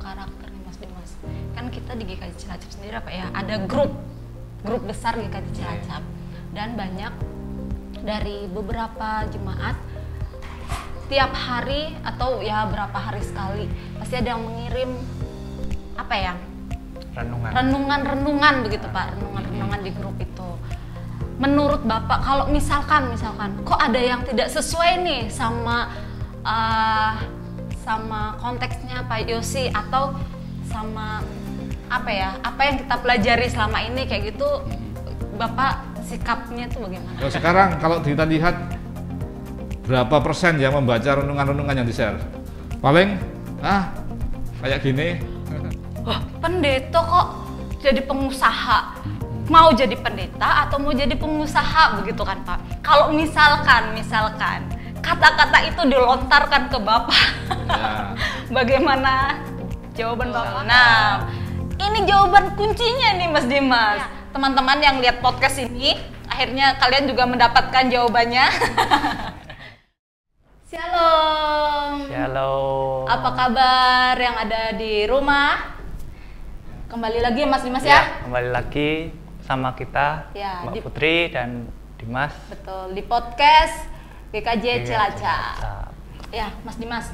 karakter nih Mas Dimas. Kan kita di GKJ Cilacap sendiri apa ya, ada grup besar GKJ Cilacap, dan banyak dari beberapa jemaat tiap hari atau ya berapa hari sekali pasti ada yang mengirim apa ya, renungan begitu Pak, renungan di grup itu. Menurut Bapak kalau misalkan kok ada yang tidak sesuai nih sama konteksnya Pak Yosi atau sama apa yang kita pelajari selama ini kayak gitu, Bapak sikapnya itu bagaimana? Sekarang kalau kita lihat berapa persen yang membaca renungan-renungan yang di-share? Paling kayak gini. Wah, pendeta kok jadi pengusaha? Mau jadi pendeta atau mau jadi pengusaha begitu kan Pak? Kalau misalkan kata-kata itu dilontarkan ke Bapak, ya. Bagaimana jawaban Bapak? Nah, ini jawaban kuncinya nih Mas Dimas. Ya. Teman-teman yang lihat podcast ini, akhirnya kalian juga mendapatkan jawabannya. Shalom. Shalom. Apa kabar yang ada di rumah? Kembali lagi ya Mas Dimas ya? Kembali lagi sama kita, ya, Mbak Putri dan Dimas. Betul, di podcast GKJ Cilacap. Ya, Mas Dimas.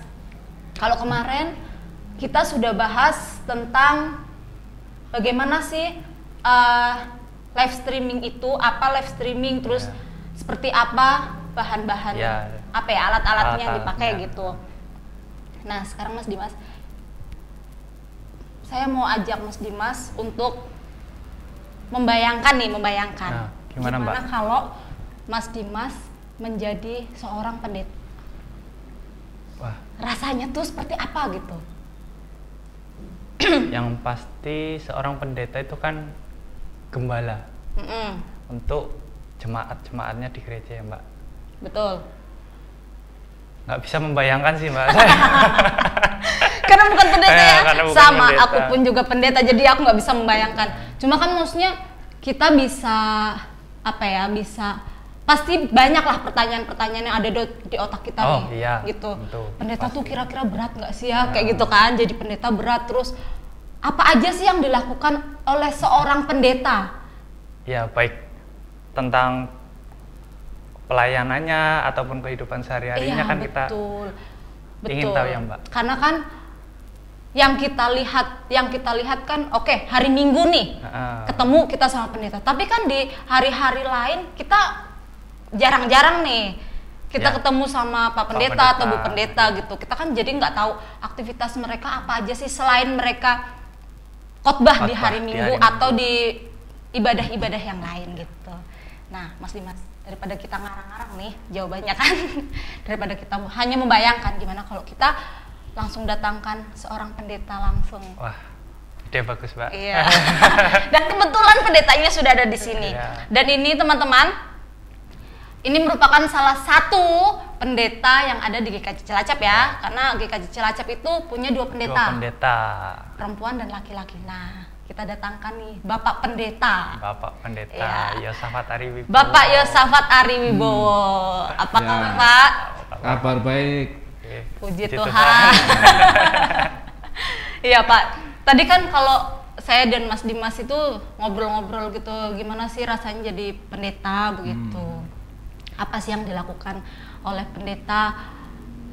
Kalau kemarin kita sudah bahas tentang bagaimana sih live streaming itu, apa live streaming, terus seperti apa bahan-bahan, alat-alatnya yang dipakai gitu. Nah, sekarang Mas Dimas, saya mau ajak Mas Dimas untuk membayangkan. Nah, gimana Mbak? Kalau Mas Dimas menjadi seorang pendeta? Wah. Rasanya tuh seperti apa gitu? Yang pasti seorang pendeta itu kan gembala untuk jemaat-jemaatnya di gereja ya Mbak. Betul. Nggak bisa membayangkan sih Mbak. Karena bukan pendeta ya. Sama, pendeta. aku pun juga pendeta, jadi aku nggak bisa membayangkan. Cuma kan maksudnya kita bisa pasti banyak lah pertanyaan-pertanyaan yang ada di otak kita nih, gitu. Betul, pendeta pasti. Tuh kira-kira berat nggak sih ya, kayak gitu kan? Jadi pendeta berat, terus apa aja sih yang dilakukan oleh seorang pendeta? Ya, baik tentang pelayanannya ataupun kehidupan sehari-harinya kan kita ingin tahu ya Mbak. Karena kan yang kita lihat kan hari Minggu nih ketemu kita sama pendeta, tapi kan di hari-hari lain kita jarang-jarang nih kita ketemu sama Pak Pendeta atau Bu Pendeta gitu. Kita kan jadi nggak tahu aktivitas mereka apa aja sih selain mereka khotbah di hari Minggu atau di ibadah-ibadah yang lain gitu. Nah, Mas Dimas, daripada kita ngarang-ngarang nih jawabannya kan, daripada kita hanya membayangkan, gimana kalau kita langsung datangkan seorang pendeta langsung? Wah, ide bagus Mbak. Iya. Dan kebetulan pendetanya sudah ada di sini. Dan ini teman-teman, ini merupakan salah satu pendeta yang ada di GKJ Cilacap ya, karena GKJ Cilacap itu punya dua pendeta, perempuan dan laki-laki. Nah, kita datangkan nih Bapak Pendeta. Yosafat Ari Wibowo. Bapak Yosafat Ari Wibowo. Apa kabar Pak? Kabar baik. Puji Tuhan. Iya Pak. Tadi kan kalau saya dan Mas Dimas itu ngobrol-ngobrol gitu, gimana sih rasanya jadi pendeta begitu? Apa sih yang dilakukan oleh pendeta,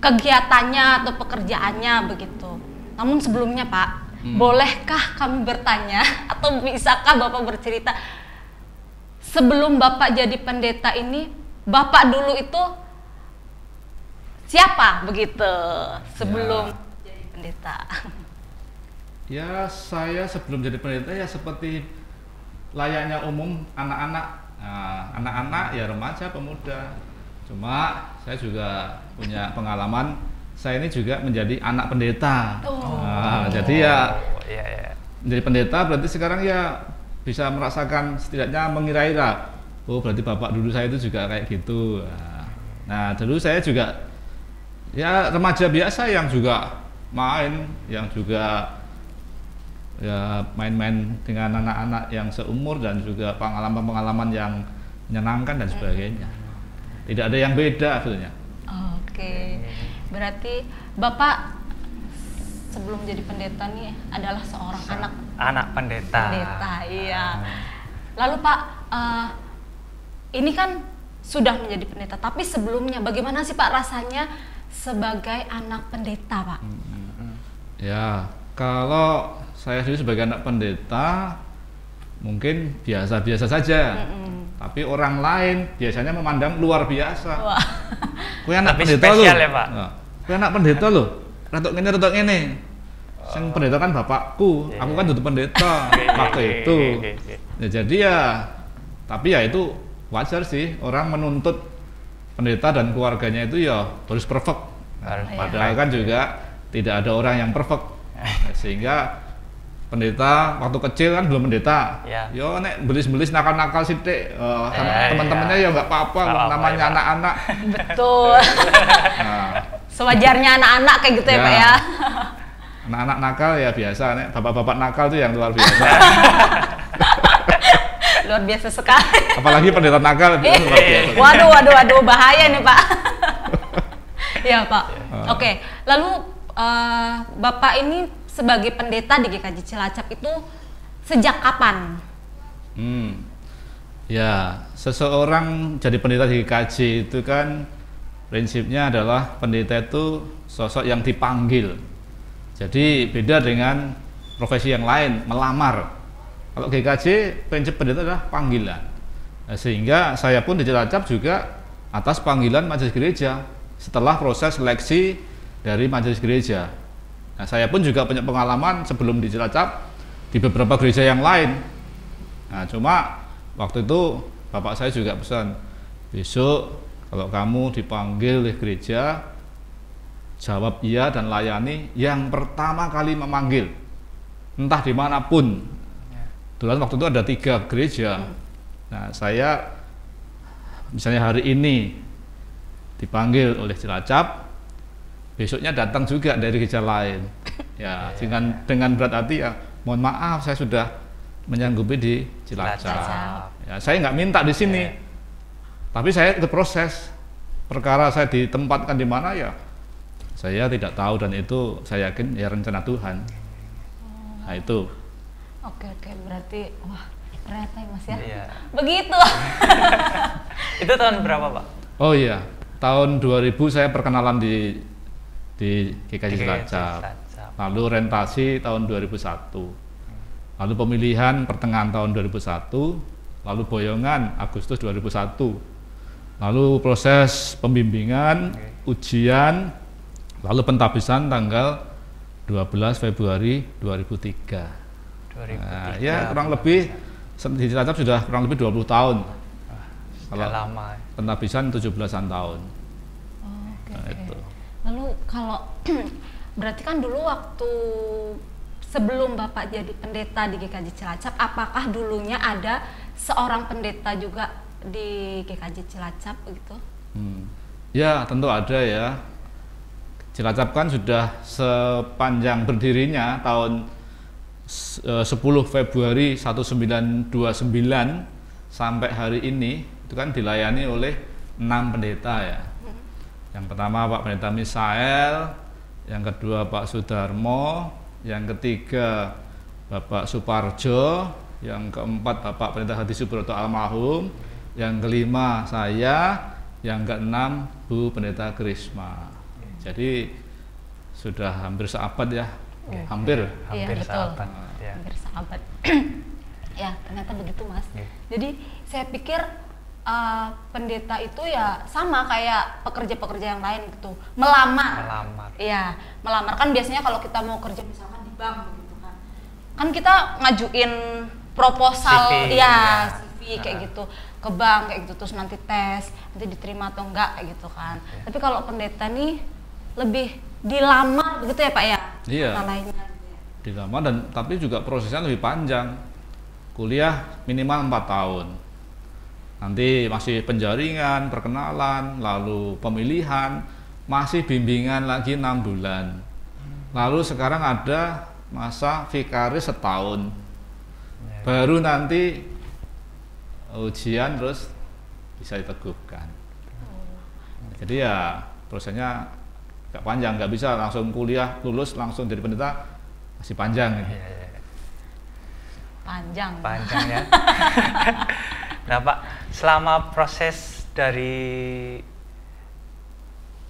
kegiatannya atau pekerjaannya begitu? Namun sebelumnya Pak, bolehkah kami bertanya atau bisakah Bapak bercerita sebelum Bapak jadi pendeta ini, Bapak dulu itu siapa begitu sebelum jadi pendeta? Ya, saya sebelum jadi pendeta ya seperti layaknya umum anak-anak. Anak-anak ya remaja, pemuda. Cuma saya juga punya pengalaman, saya ini juga menjadi anak pendeta. Jadi ya menjadi pendeta berarti sekarang ya bisa merasakan, setidaknya mengira-ira, berarti bapak dulu saya itu juga kayak gitu. Nah, dulu saya juga ya remaja biasa yang juga main, yang juga ya main-main dengan anak-anak yang seumur dan juga pengalaman-pengalaman yang menyenangkan dan sebagainya. Tidak ada yang beda sebetulnya. Oke. Berarti Bapak sebelum jadi pendeta nih adalah seorang anak pendeta. Pendeta, iya. Lalu Pak, ini kan sudah menjadi pendeta, tapi sebelumnya bagaimana sih Pak rasanya sebagai anak pendeta, Pak? Ya, kalau saya sendiri sebagai anak pendeta mungkin biasa-biasa saja. Tapi orang lain biasanya memandang luar biasa. Wah. Kue anak Tapi pendeta spesial loh. ya, Pak? Kue anak pendeta loh. Retok ini. Yang pendeta kan bapakku, aku kan duduk pendeta waktu itu. Ya, jadi ya, tapi ya itu wajar sih orang menuntut pendeta dan keluarganya itu ya harus perfect. Padahal kan juga tidak ada orang yang perfect. Sehingga pendeta waktu kecil kan belum pendeta. Yo nek belis-belis nakal-nakal sithik sama teman-temannya ya nggak apa-apa, namanya anak-anak. Betul. Nah, sewajarnya anak-anak kayak gitu ya Pak ya. Anak-anak nakal ya biasa, nek bapak-bapak nakal itu yang luar biasa. Luar biasa sekali. Apalagi pendeta nakal luar biasa. Waduh, bahaya nih Pak. Ya Pak. Oke, lalu Bapak ini sebagai pendeta di GKJ Cilacap itu sejak kapan? Ya, seseorang jadi pendeta di GKJ itu kan prinsipnya adalah pendeta itu sosok yang dipanggil. Jadi beda dengan profesi yang lain, melamar. Kalau GKJ prinsip pendeta adalah panggilan. Nah, sehingga saya pun di Cilacap juga atas panggilan majelis gereja setelah proses seleksi dari majelis gereja. Nah, saya pun juga punya pengalaman sebelum di Cilacap di beberapa gereja yang lain. Nah, cuma waktu itu bapak saya juga pesan, besok kalau kamu dipanggil oleh gereja, jawab iya dan layani yang pertama kali memanggil, entah dimanapun. Dulu waktu itu ada 3 gereja. Nah, saya misalnya hari ini dipanggil oleh Cilacap, besoknya datang juga dari gereja lain. Ya, dengan berat hati ya, mohon maaf saya sudah menyanggupi di Cilacap. Ya, saya nggak minta di sini, tapi saya ikut proses. Perkara saya ditempatkan di mana ya, saya tidak tahu dan itu saya yakin ya rencana Tuhan. Nah itu. Oke, berarti wah ternyata ya Mas ya. Iya. Begitu. Itu tahun berapa Pak? Oh iya, tahun 2000 saya perkenalan di GKJ Cilacap. Lalu orientasi tahun 2001. Lalu pemilihan pertengahan tahun 2001. Lalu boyongan Agustus 2001. Lalu proses pembimbingan, ujian, lalu pentabisan tanggal 12 Februari 2003. Nah, ya kurang lebih di Cilacap sudah kurang lebih 20 tahun. Kalau lama. Pentabisan 17-an tahun. Itu. Lalu kalau berarti kan dulu waktu sebelum Bapak jadi pendeta di GKJ Cilacap, apakah dulunya ada seorang pendeta juga di GKJ Cilacap gitu? Ya tentu ada ya. Cilacap kan sudah sepanjang berdirinya tahun 10 Februari 1929 sampai hari ini itu kan dilayani oleh 6 pendeta ya. Yang pertama Pak Pendeta Misael, yang kedua Pak Sudarmo, yang ketiga Bapak Suparjo, yang keempat Bapak Pendeta Hadi Subroto almarhum, yang kelima saya, yang keenam Bu Pendeta Krisma. Jadi sudah hampir seabad ya. Hampir sahabat. Hampir sahabat. Ya, ternyata begitu Mas. Jadi saya pikir pendeta itu ya sama kayak pekerja-pekerja yang lain gitu, melamar. Iya, melamar kan biasanya kalau kita mau kerja misalkan di bank gitu kan. Kan kita ngajuin proposal CV, CV kayak gitu ke bank kayak gitu, terus nanti tes, nanti diterima atau enggak kayak gitu kan. Tapi kalau pendeta nih lebih dilamar begitu ya Pak ya? Iya. Lainnya. Dilamar dan tapi juga prosesnya lebih panjang. Kuliah minimal 4 tahun. Nanti masih penjaringan, perkenalan, lalu pemilihan, masih bimbingan lagi 6 bulan. Lalu sekarang ada masa vikaris setahun. Baru nanti ujian terus bisa diteguhkan. Jadi ya prosesnya nggak panjang, nggak bisa langsung kuliah lulus langsung jadi pendeta, masih panjang. Panjang ya. Nah Pak, selama proses dari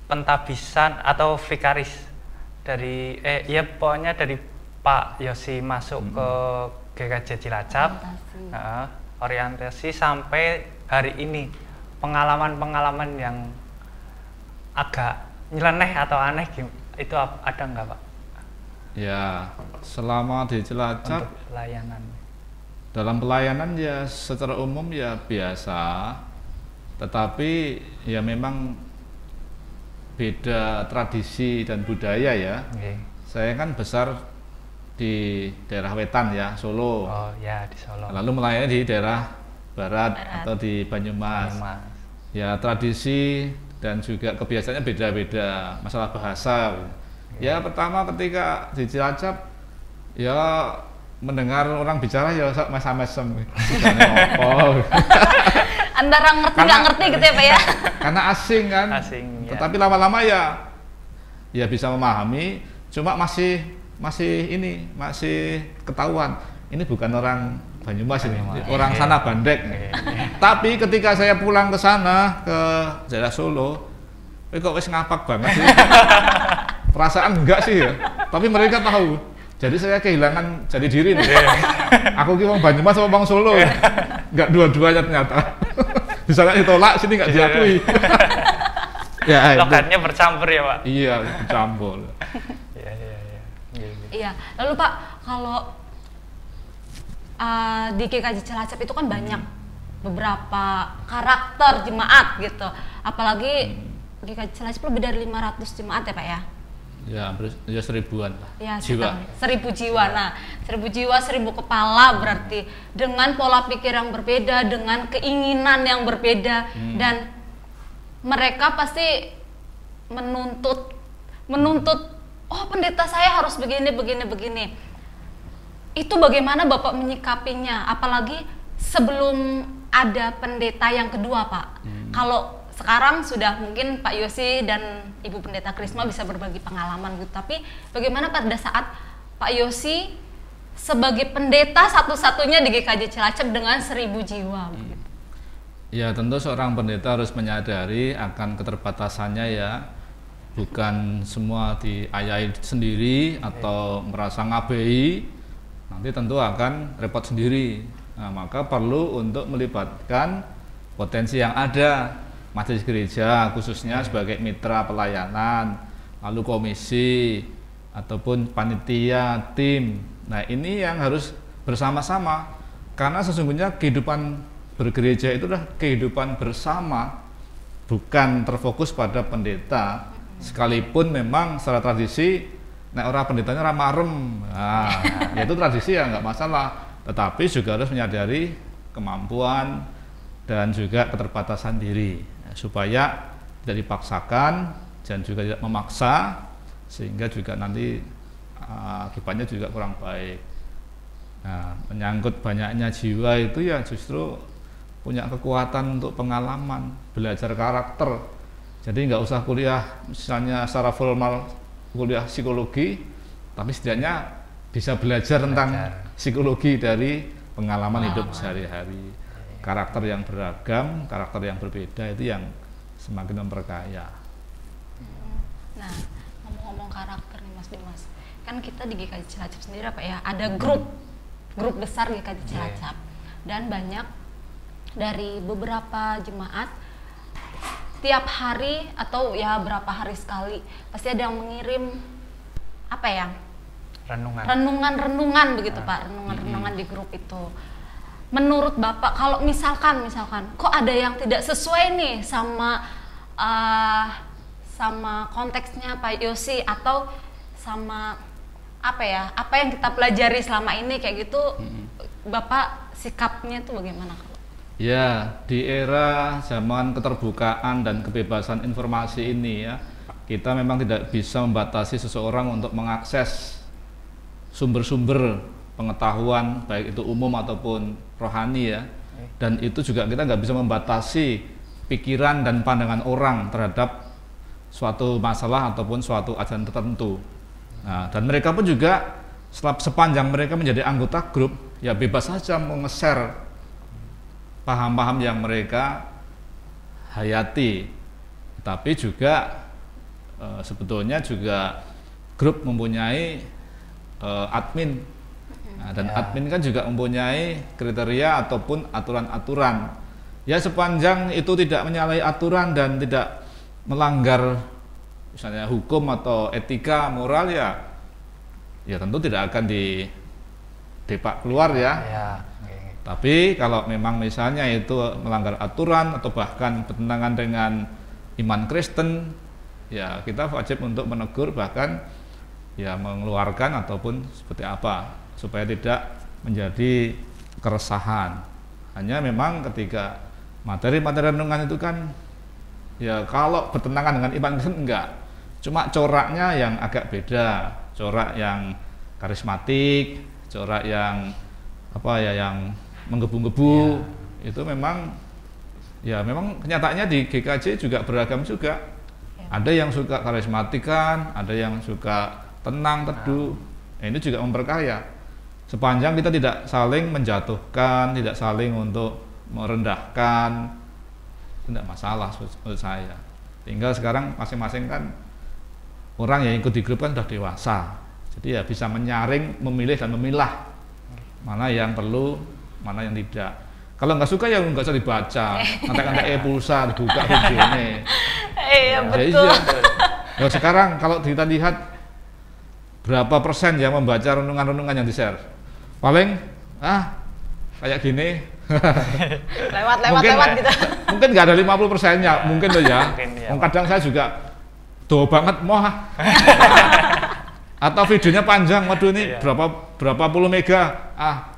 pentabisan atau vikaris dari pokoknya dari Pak Yosi masuk ke GKJ Cilacap, orientasi sampai hari ini, pengalaman-pengalaman yang agak nyeleneh atau aneh itu ada nggak Pak? Ya, selama di Cilacap untuk pelayanan. Dalam pelayanan ya secara umum ya biasa, tetapi ya memang beda tradisi dan budaya ya. Saya kan besar di daerah Wetan ya, Solo. Oh ya, di Solo. Lalu melayani di daerah Barat atau di Banyumas. Ya tradisi dan juga kebiasaannya beda-beda, masalah bahasa. Ya pertama ketika di Cilacap ya mendengar orang bicara ya mesam-mesem. Antara ngerti nggak ngerti gitu ya Pak ya? Karena asing kan. Asing. Ya. Tetapi lama-lama ya bisa memahami. Cuma masih ketahuan. Ini bukan orang Banyumas ini, orang sana Bandek. Tapi ketika saya pulang ke sana ke daerah Solo, kok wis ngapak banget sih. Perasaan enggak sih ya. Tapi mereka tahu. Jadi saya kehilangan jati diri nih. Aku ki wong Banyumas sama wong Solo. Enggak dua-duanya ternyata. Bisa nggak ditolak, sini nggak diakui. Ya, logatnya bercampur ya Pak? Iya, bercampur. Iya, lalu Pak, kalau di GKJ Cilacap itu kan banyak beberapa karakter jemaat gitu. Apalagi GKJ Cilacap lebih dari 500 jemaat ya Pak ya? Ya 1000-an lah. Ya, jiwa. 1000 jiwa. Nah, 1000 jiwa, 1000 kepala berarti dengan pola pikir yang berbeda, dengan keinginan yang berbeda, dan mereka pasti menuntut oh pendeta saya harus begini. Itu bagaimana Bapak menyikapinya? Apalagi sebelum ada pendeta yang kedua, Pak. Kalau sekarang sudah mungkin Pak Yosi dan Ibu Pendeta Krisma bisa berbagi pengalaman gitu. Tapi bagaimana pada saat Pak Yosi sebagai pendeta satu-satunya di GKJ Cilacap dengan 1000 jiwa? Gitu. Ya tentu seorang pendeta harus menyadari akan keterbatasannya ya. Bukan semua diayai sendiri atau merasa ngabei, nanti tentu akan repot sendiri. Nah, maka perlu untuk melibatkan potensi yang ada. Majelis gereja khususnya sebagai mitra pelayanan, lalu komisi ataupun panitia, tim. Nah ini yang harus bersama-sama, karena sesungguhnya kehidupan bergereja itu adalah kehidupan bersama, bukan terfokus pada pendeta. Sekalipun memang secara tradisi orang pendetanya ramarem, nah, yaitu tradisi ya nggak masalah, tetapi juga harus menyadari kemampuan dan juga keterbatasan diri, supaya tidak dipaksakan dan juga tidak memaksa, sehingga juga nanti akibatnya juga kurang baik. Nah, menyangkut banyaknya jiwa itu ya justru punya kekuatan untuk pengalaman, belajar karakter. Jadi nggak usah kuliah misalnya secara formal kuliah psikologi, tapi setidaknya bisa belajar tentang psikologi dari pengalaman hidup sehari-hari. Karakter yang beragam, karakter yang berbeda itu yang semakin memperkaya. Nah, ngomong-ngomong karakter nih Mas Dimas, kan kita di GKJ Cilacap sendiri apa ya, ada grup besar GKJ Cilacap, dan banyak dari beberapa jemaat tiap hari atau ya berapa hari sekali pasti ada yang mengirim apa ya, renungan begitu Pak, renungan di grup itu. Menurut Bapak, kalau misalkan kok ada yang tidak sesuai nih sama konteksnya Pak Yosi atau sama apa yang kita pelajari selama ini kayak gitu, Bapak sikapnya itu bagaimana? Ya, di era zaman keterbukaan dan kebebasan informasi ini ya, kita memang tidak bisa membatasi seseorang untuk mengakses sumber-sumber pengetahuan baik itu umum ataupun rohani ya, dan itu juga kita nggak bisa membatasi pikiran dan pandangan orang terhadap suatu masalah ataupun suatu ajaran tertentu. Nah, dan mereka pun juga sepanjang mereka menjadi anggota grup, ya bebas saja mau nge-share paham-paham yang mereka hayati. Tapi juga sebetulnya juga grup mempunyai admin. Nah, dan admin kan juga mempunyai kriteria ataupun aturan-aturan. Ya sepanjang itu tidak menyalahi aturan dan tidak melanggar misalnya hukum atau etika moral, ya tentu tidak akan didepak keluar ya. Tapi kalau memang misalnya itu melanggar aturan atau bahkan bertentangan dengan iman Kristen, ya kita wajib untuk menegur, bahkan ya mengeluarkan ataupun seperti apa, supaya tidak menjadi keresahan. Hanya memang ketika materi-materi renungan itu kan ya kalau bertentangan dengan iman Kristen enggak, cuma coraknya yang agak beda, corak yang karismatik, corak yang apa ya, yang menggebu-gebu, itu memang ya memang kenyataannya di GKJ juga beragam juga. Ada yang suka karismatikan, ada yang suka tenang teduh. Nah, ini juga memperkaya. Sepanjang kita tidak saling menjatuhkan, tidak saling untuk merendahkan, tidak masalah menurut saya. Tinggal sekarang masing-masing kan orang yang ikut di grup kan sudah dewasa, jadi ya bisa menyaring, memilih dan memilah mana yang perlu, mana yang tidak. Kalau nggak suka ya nggak usah dibaca, nanti pulsa dibuka videonya. Iya betul. Ya, sekarang kalau kita lihat berapa persen yang membaca renungan-renungan yang di-share, paling kayak gini. lewat gitu. Mungkin nggak ada 50%-nya, mungkin loh ya. Kadang saya juga doa banget mau atau videonya panjang, waduh ini berapa puluh mega,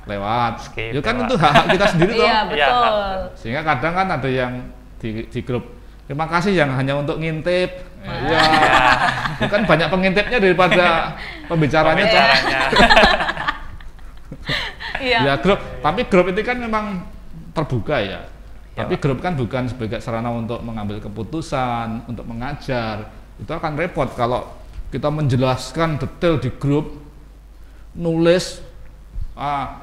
lewat. Skip, ya kan itu hak kita sendiri toh. Iya betul. Sehingga kadang kan ada yang di grup, terima kasih yang hanya untuk ngintip. Iya. Bukan banyak pengintipnya daripada pembicaranya. Ya grup, tapi grup itu kan memang terbuka ya. Tapi grup kan bukan sebagai sarana untuk mengambil keputusan, untuk mengajar. Itu akan repot kalau kita menjelaskan detail di grup, nulis,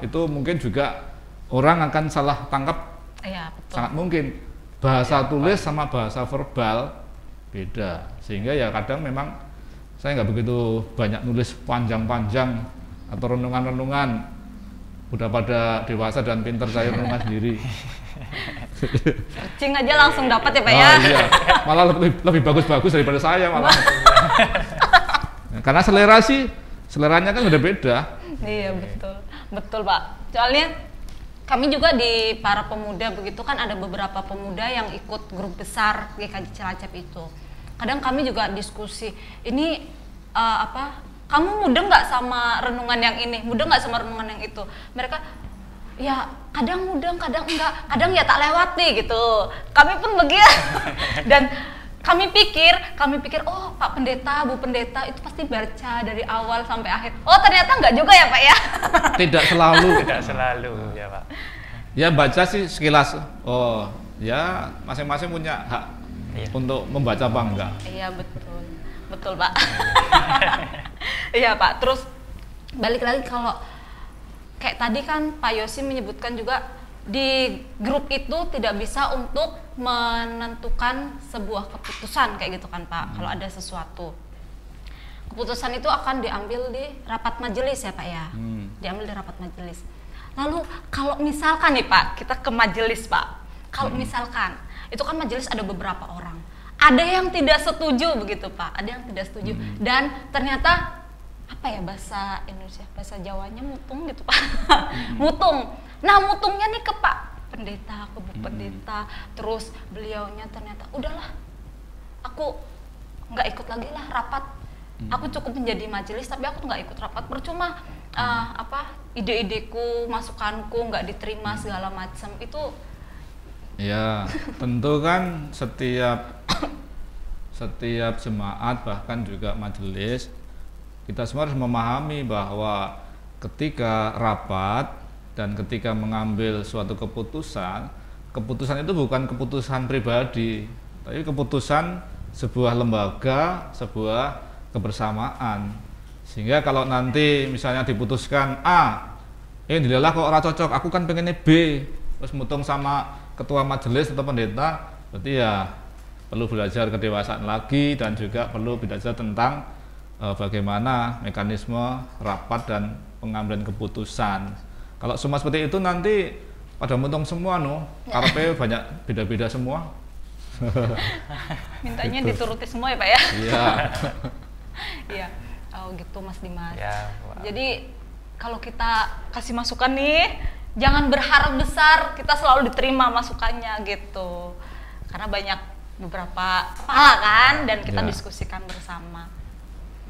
itu mungkin juga orang akan salah tangkap. Iya, betul. Sangat mungkin bahasa tulis sama bahasa verbal beda, sehingga ya kadang memang saya nggak begitu banyak nulis panjang-panjang atau renungan-renungan. Udah pada dewasa dan pinter saya renungan sendiri. Kucing aja langsung dapat ya Pak ya. Iya. Malah lebih bagus-bagus daripada saya malah. Karena seleranya kan udah beda. Iya betul Pak. Soalnya kami juga di para pemuda begitu kan ada beberapa pemuda yang ikut grup besar GKJ Cilacap itu. Kadang kami juga diskusi, ini kamu mudeng nggak sama renungan yang ini, mudeng nggak sama renungan yang itu. Mereka ya kadang mudeng, kadang enggak, kadang ya tak lewati gitu. Kami pun begitu. Dan kami pikir oh Pak Pendeta, Bu Pendeta itu pasti baca dari awal sampai akhir. Oh ternyata enggak juga ya Pak ya. Tidak selalu. Tidak selalu ya Pak. Ya baca sih sekilas. Oh ya masing-masing punya hak untuk membaca apa enggak. Iya betul Pak. Iya Pak, terus balik lagi kalau kayak tadi kan Pak Yosi menyebutkan juga di grup itu tidak bisa untuk menentukan sebuah keputusan kayak gitu kan Pak. Kalau ada sesuatu, keputusan itu akan diambil di rapat majelis ya Pak ya. Diambil di rapat majelis. Lalu kalau misalkan nih Pak, kita ke majelis Pak. Kalau misalkan itu kan majelis ada beberapa orang, ada yang tidak setuju begitu Pak, ada yang tidak setuju dan ternyata apa ya bahasa Indonesia, bahasa Jawanya mutung gitu Pak. Mutung. Nah mutungnya nih ke Pak Pendeta, ke Bu Pendeta, terus beliaunya ternyata udahlah, aku nggak ikut lagi lah rapat. Aku cukup menjadi majelis tapi aku nggak ikut rapat, percuma ide-ideku, masukanku nggak diterima segala macam itu. Ya tentu kan setiap jemaat bahkan juga majelis, kita semua harus memahami bahwa ketika rapat dan ketika mengambil suatu keputusan itu bukan keputusan pribadi, tapi keputusan sebuah lembaga, sebuah kebersamaan. Sehingga kalau nanti misalnya diputuskan A, ini dilelah kok ora cocok, aku kan pengennya B, terus mutung sama ketua majelis atau pendeta, berarti ya perlu belajar kedewasaan lagi dan juga perlu belajar tentang bagaimana mekanisme rapat dan pengambilan keputusan. Kalau semua seperti itu nanti pada mutung semua karpe banyak beda-beda semua. Mintanya gitu. dituruti semua ya Pak ya? Iya. Iya. Oh gitu Mas Dimas. Ya, jadi kalau kita kasih masukan nih, jangan berharap besar kita selalu diterima masukannya gitu. Karena banyak beberapa kepala kan dan kita diskusikan bersama.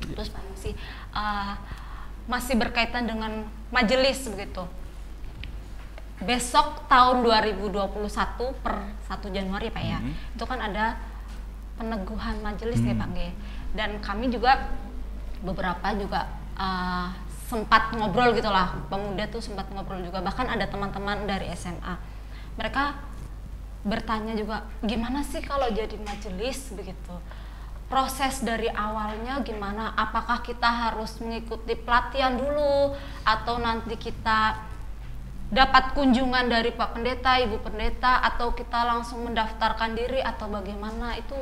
Terus Pak masih berkaitan dengan majelis begitu. Besok tahun 2021 per 1 Januari Pak ya, itu kan ada peneguhan majelis nih Pak G. Dan kami juga beberapa juga sempat ngobrol gitulah, pemuda tuh sempat ngobrol juga, bahkan ada teman-teman dari SMA. Mereka bertanya juga, gimana sih kalau jadi majelis begitu? Proses dari awalnya gimana? Apakah kita harus mengikuti pelatihan dulu atau nanti kita dapat kunjungan dari Pak Pendeta, Ibu Pendeta, atau kita langsung mendaftarkan diri atau bagaimana? Itu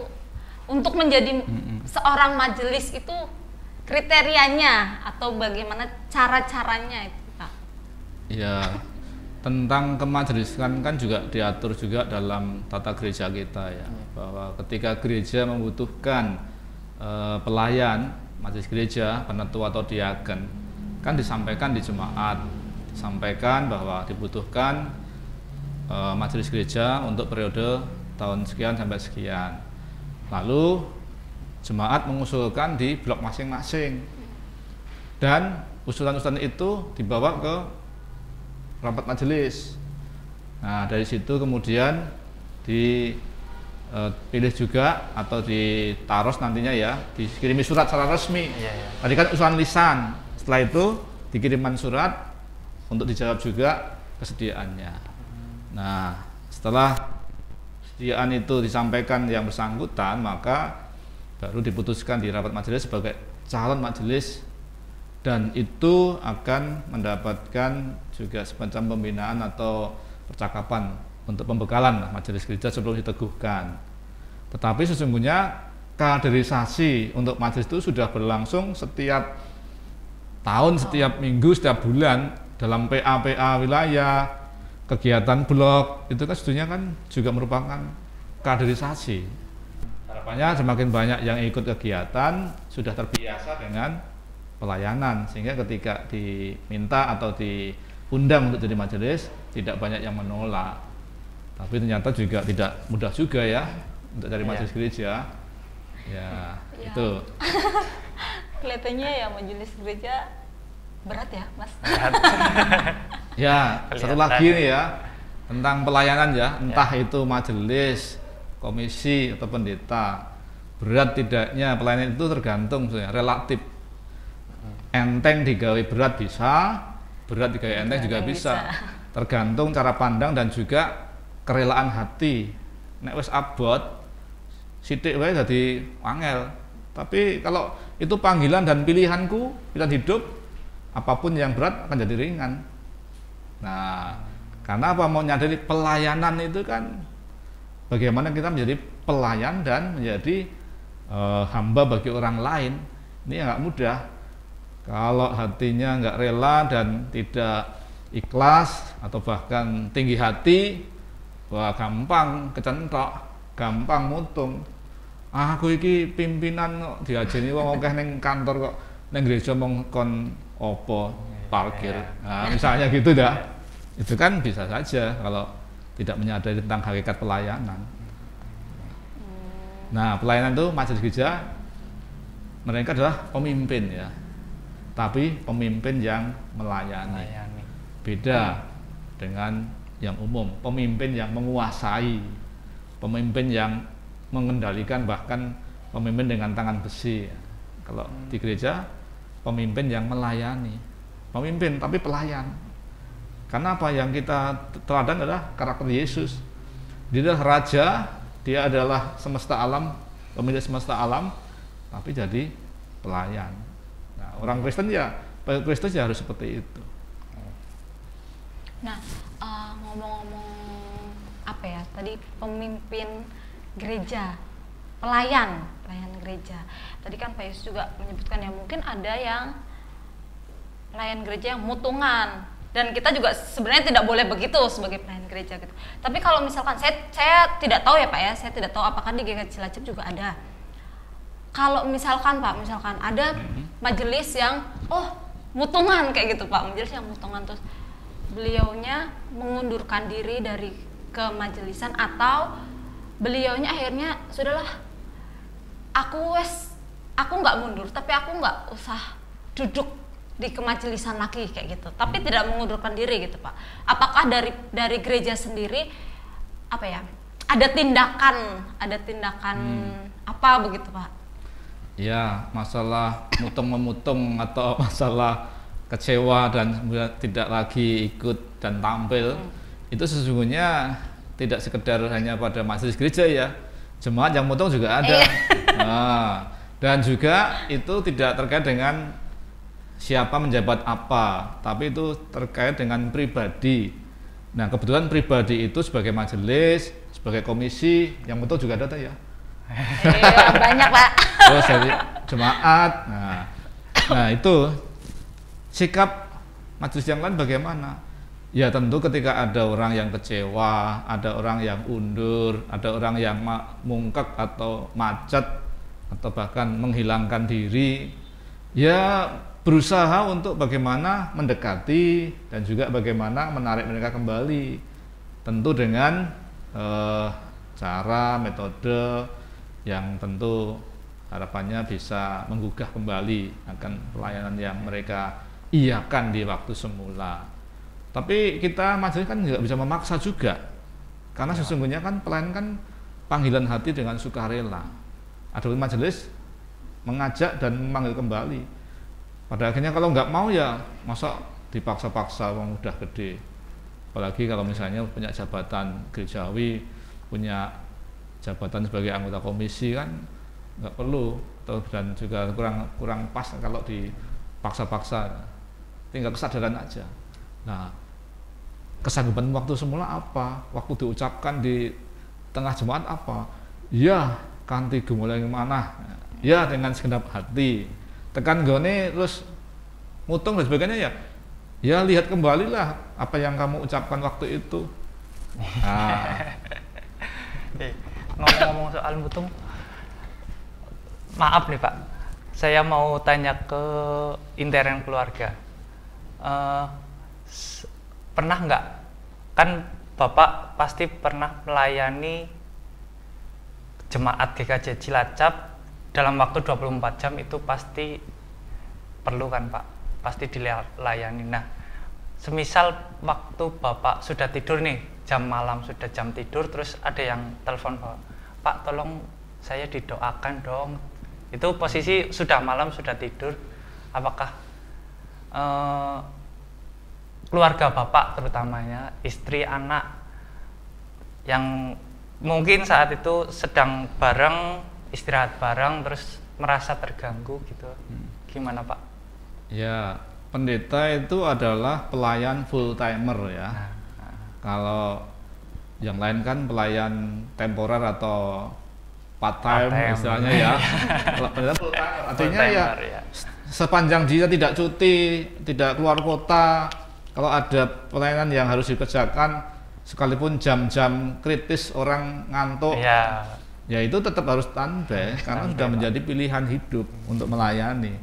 untuk menjadi seorang majelis itu kriterianya atau bagaimana cara-caranya itu Pak? Ya, tentang kemajelisan kan juga diatur juga dalam tata gereja kita ya, bahwa ketika gereja membutuhkan pelayan majelis gereja, penetua atau diaken, kan disampaikan di jemaat, disampaikan bahwa dibutuhkan majelis gereja untuk periode tahun sekian sampai sekian. Lalu jemaat mengusulkan di blok masing-masing dan usulan-usulan itu dibawa ke rapat majelis. Nah dari situ kemudian dipilih juga atau ditaros nantinya ya, dikirimi surat secara resmi. Tadi kan usulan lisan, setelah itu dikiriman surat untuk dijawab juga kesediaannya. Nah setelah kesediaan itu disampaikan yang bersangkutan, maka baru diputuskan di rapat majelis sebagai calon majelis, dan itu akan mendapatkan juga semacam pembinaan atau percakapan untuk pembekalan majelis gereja sebelum diteguhkan. Tetapi sesungguhnya kaderisasi untuk majelis itu sudah berlangsung setiap tahun, setiap minggu, setiap bulan dalam PA wilayah, kegiatan blok, itu kan sebetulnya kan juga merupakan kaderisasi. Harapannya semakin banyak yang ikut kegiatan sudah terbiasa dengan pelayanan, sehingga ketika diminta atau diundang untuk jadi majelis tidak banyak yang menolak. Tapi ternyata juga tidak mudah juga ya untuk dari majelis gereja. Ya. Itu. Kelihatannya ya majelis gereja berat ya, Mas. Berat. Ya, satu lagi nih ya tentang pelayanan ya, entah itu majelis, komisi atau pendeta. Berat tidaknya pelayanan itu tergantung sebenarnya, relatif. Enteng digawe berat bisa, berat digawe enteng juga bisa. Tergantung cara pandang dan juga kerelaan hati. Nek wis abot sithik wae dadi angel. Tapi kalau itu panggilan dan pilihanku, pilihan hidup, apapun yang berat akan jadi ringan. Nah, karena apa, mau nyadari pelayanan itu kan bagaimana kita menjadi pelayan dan menjadi hamba bagi orang lain. Ini nggak mudah. Kalau hatinya nggak rela dan tidak ikhlas atau bahkan tinggi hati, wah gampang kecentok, gampang mutung. Aku iki pimpinan kok diajeni wong akeh ning kantor kok ning gereja mong kon opo parkir. Nah, misalnya gitu dah. Itu kan bisa saja kalau tidak menyadari tentang hakikat pelayanan. Nah, pelayanan itu majelis gereja mereka adalah pemimpin ya. Tapi pemimpin yang melayani. Beda dengan yang umum, pemimpin yang menguasai, pemimpin yang mengendalikan, bahkan pemimpin dengan tangan besi. Kalau di gereja, pemimpin yang melayani, pemimpin tapi pelayan. Karena apa, yang kita teladan adalah karakter Yesus. Dia adalah raja, dia adalah semesta alam pemilik semesta alam, tapi jadi pelayan. Nah, orang Kristen ya harus seperti itu. Nah, ngomong-ngomong apa ya tadi, pemimpin gereja, pelayan gereja. Tadi kan Pak Yesus juga menyebutkan ya, mungkin ada yang pelayan gereja yang mutungan, dan kita juga sebenarnya tidak boleh begitu sebagai pelayan gereja gitu. Tapi kalau misalkan saya tidak tahu ya Pak ya, saya tidak tahu apakah di GKJ Cilacap juga ada. Kalau misalkan Pak, ada majelis yang mutungan kayak gitu Pak, majelis yang mutungan, terus beliaunya mengundurkan diri dari kemajelisan, atau beliaunya akhirnya sudahlah, aku nggak mundur, tapi aku nggak usah duduk di kemajelisan lagi kayak gitu, tapi tidak mengundurkan diri gitu Pak. Apakah dari gereja sendiri apa ya, ada tindakan apa begitu Pak? Ya, masalah mutung-memutung atau masalah kecewa dan tidak lagi ikut dan tampil, itu sesungguhnya tidak sekedar hanya pada majelis gereja ya, jemaat yang mutung juga ada. Nah, dan juga itu tidak terkait dengan siapa menjabat apa, tapi itu terkait dengan pribadi. Nah, kebetulan pribadi itu sebagai majelis, sebagai komisi, yang mutung juga ada ya. Iya, banyak Pak. Terus dari jemaat. Nah itu sikap majelis yang lain bagaimana? Ya tentu ketika ada orang yang kecewa, ada orang yang undur, ada orang yang mungkek atau macet, atau bahkan menghilangkan diri, ya berusaha untuk bagaimana mendekati dan juga bagaimana menarik mereka kembali, tentu dengan cara, metode yang tentu harapannya bisa menggugah kembali akan pelayanan yang mereka iakan di waktu semula. Tapi kita majelis kan nggak bisa memaksa juga, karena sesungguhnya kan pelayanan kan panggilan hati dengan sukarela. Adapun majelis mengajak dan memanggil kembali. Pada akhirnya kalau nggak mau ya masa dipaksa-paksa, wong udah gede. Apalagi kalau misalnya punya jabatan gerejawi, punya jabatan sebagai anggota komisi, kan nggak perlu, dan juga kurang pas kalau dipaksa-paksa, tinggal kesadaran aja. Nah, kesanggupan waktu semula apa? Waktu diucapkan di tengah jemaat apa? Ya, kanthi gumulai mana? Ya, dengan segenap hati. Tekan gone terus mutung dan sebagainya ya. Ya, lihat kembalilah apa yang kamu ucapkan waktu itu. Nah. Ngomong-ngomong soal mutung, maaf nih Pak, saya mau tanya ke intern keluarga. Pernah nggak, kan Bapak pasti pernah melayani jemaat GKJ Cilacap dalam waktu 24 jam, itu pasti perlu kan Pak, pasti dilayani. Nah, semisal waktu Bapak sudah tidur nih, jam malam, sudah jam tidur, terus ada yang telepon Pak, tolong saya didoakan dong. Itu posisi sudah malam, sudah tidur. Apakah keluarga Bapak, terutamanya istri, anak, yang mungkin saat itu sedang bareng, istirahat bareng, terus merasa terganggu gitu, gimana Pak? Ya, pendeta itu adalah pelayan full timer ya. Kalau yang lain kan pelayan temporer atau part time istilahnya ya. Kalau pendeta full timer, artinya ya sepanjang dia tidak cuti, tidak keluar kota, kalau ada pelayanan yang harus dikerjakan, sekalipun jam-jam kritis orang ngantuk, ya itu tetap harus standby karena sudah menjadi pilihan hidup untuk melayani.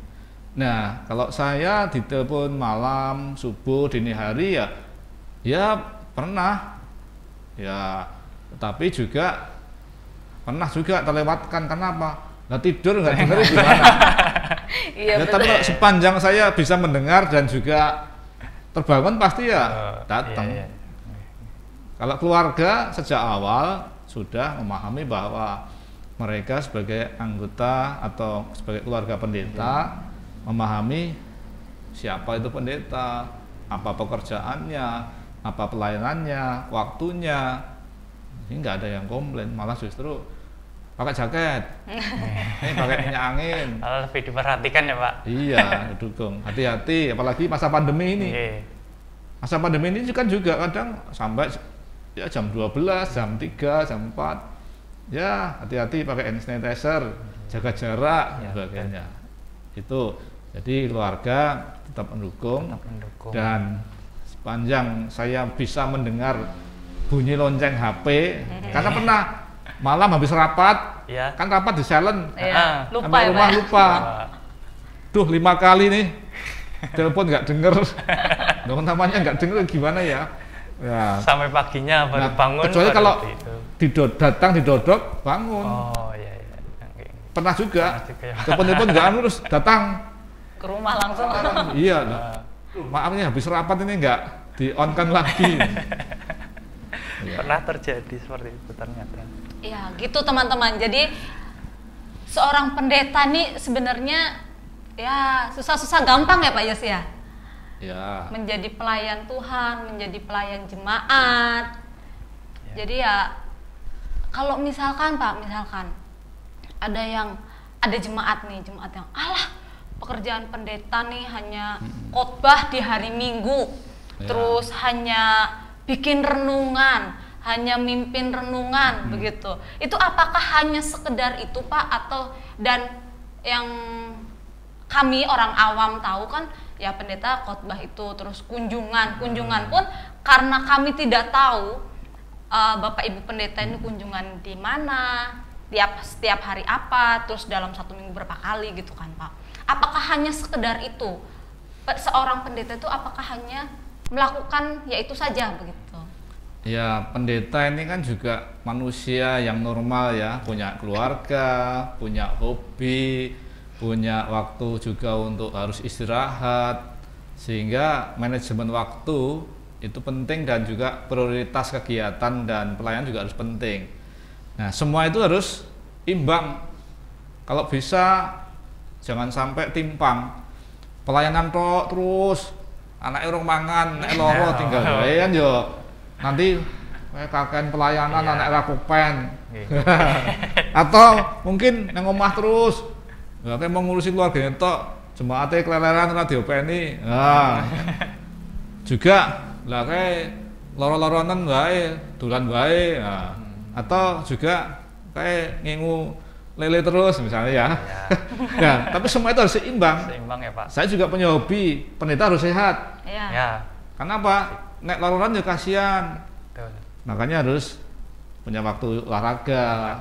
Nah, kalau saya ditelepon malam, subuh, dini hari ya pernah. Ya, tetapi juga pernah juga terlewatkan. Kenapa? Nah, tidur nggak dengar gimana? Iya, tapi sepanjang saya bisa mendengar dan juga terbangun pasti ya datang. Iya. Kalau keluarga sejak awal sudah memahami bahwa mereka sebagai anggota atau sebagai keluarga pendeta memahami siapa itu pendeta, apa pekerjaannya, apa pelayanannya, waktunya. Ini nggak ada yang komplain, malah justru pakai jaket, ini pakai minyak angin. Lebih diperhatikan ya Pak. Iya, dukung. Hati-hati, apalagi masa pandemi ini. Masa pandemi ini kan juga kadang sampai ya jam 12, jam 3, jam 4. Ya, hati-hati pakai hand sanitizer, jaga jarak, dan sebagainya. Itu, jadi keluarga tetap mendukung. Dan sepanjang saya bisa mendengar bunyi lonceng HP, karena pernah malam habis rapat, kan rapat di silent, lupa rumah lupa. Duh 5 kali nih, telepon nggak denger, dong namanya nggak denger gimana ya? Ya. Sampai paginya baru bangun. Kecuali kalau datang didodok bangun. Oh iya. Pernah juga, telepon nggak terus datang ke rumah langsung. Iya, maaf nih habis rapat ini nggak di on kan lagi. Pernah terjadi seperti itu ternyata. Iya, gitu teman-teman. Jadi seorang pendeta nih sebenarnya ya susah-susah gampang ya Pak Yos ya. Ya. Menjadi pelayan Tuhan, menjadi pelayan jemaat. Ya. Jadi ya kalau misalkan Pak, ada jemaat yang pekerjaan pendeta nih hanya khotbah di hari Minggu, terus hanya bikin renungan, hanya mimpin renungan begitu. Itu apakah hanya sekedar itu Pak, atau dan yang kami orang awam tahu kan ya pendeta khotbah itu terus kunjungan pun karena kami tidak tahu Bapak Ibu pendeta ini kunjungan di mana, setiap hari apa, terus dalam 1 minggu berapa kali gitu kan Pak. Apakah hanya sekedar itu? Seorang pendeta itu apakah hanya melakukan ya itu saja begitu? Ya, pendeta ini kan juga manusia yang normal ya, punya keluarga, punya hobi, punya waktu juga untuk harus istirahat, sehingga manajemen waktu itu penting dan juga prioritas kegiatan dan pelayanan juga harus penting. Nah, semua itu harus imbang. Kalau bisa jangan sampai timpang. Pelayanan tok terus anaknya urung mangan, nek loro tinggal wae kan yo. Nanti kakean pelayanan anak ra kupen. Atau mungkin nang omah terus. Lah mau ngurusi keluarga tok, jemaate keleleran ora diopeni. Nah. Juga lah kayak loro-loronan wae, dolan wae. Nah. Atau juga kayak ngingu lele terus misalnya ya. Ya, tapi semua itu harus seimbang. Seimbang ya Pak. Saya juga punya hobi, pendeta harus sehat. Ya. Karena apa? Nek lororan ya kasihan. Betul. Makanya harus punya waktu olahraga,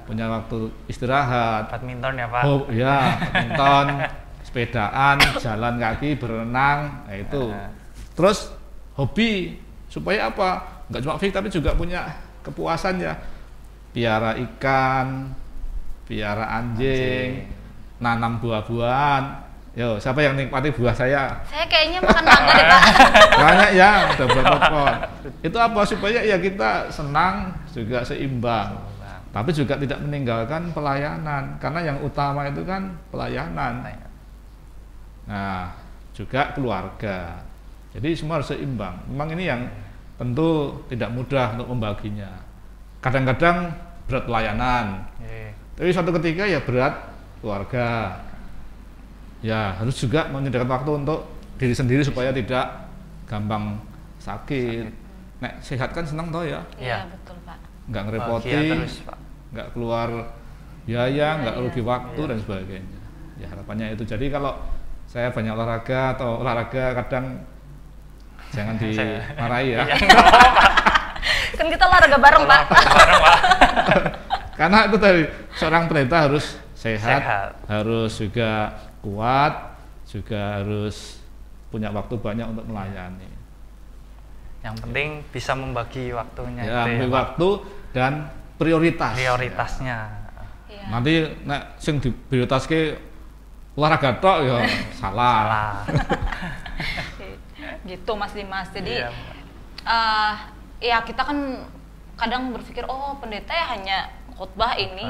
punya waktu istirahat. Badminton ya Pak. Oh ya, badminton, sepedaan, jalan kaki, berenang, nah itu. Terus hobi supaya apa? Enggak cuma fisik tapi juga punya kepuasan ya. Piara ikan, piara anjing, nanam buah-buahan. Yo, siapa yang nikmati buah saya? Saya kayaknya makan mangga deh Pak. Banyak ya, udah berapa pot. Itu apa? Supaya ya kita senang, juga seimbang. Tapi juga tidak meninggalkan pelayanan, karena yang utama itu kan pelayanan. Nah, juga keluarga. Jadi semua harus seimbang. Memang ini yang tentu tidak mudah untuk membaginya. Kadang-kadang berat pelayanan, tapi suatu ketika ya berat keluarga. Ya harus juga menyediakan waktu untuk diri sendiri supaya tidak gampang sakit. Nek sehat kan senang toh ya? Iya betul Pak. Nggak ngerepoti, nggak keluar biaya, nggak rugi waktu dan sebagainya. Ya harapannya itu. Jadi kalau saya banyak olahraga atau olahraga kadang jangan dimarahi ya. Kan kita olahraga bareng Pak. Karena itu tadi seorang pendeta harus sehat, harus juga kuat, juga harus punya waktu banyak untuk melayani. Yang penting bisa membagi waktunya. Ya, membagi waktu dan prioritasnya. Ya. Nanti nek sing diprioritaske olahraga tok ya salah. Gitu Mas Dimas. Jadi ya kita kan kadang berpikir pendeta ya hanya khotbah ini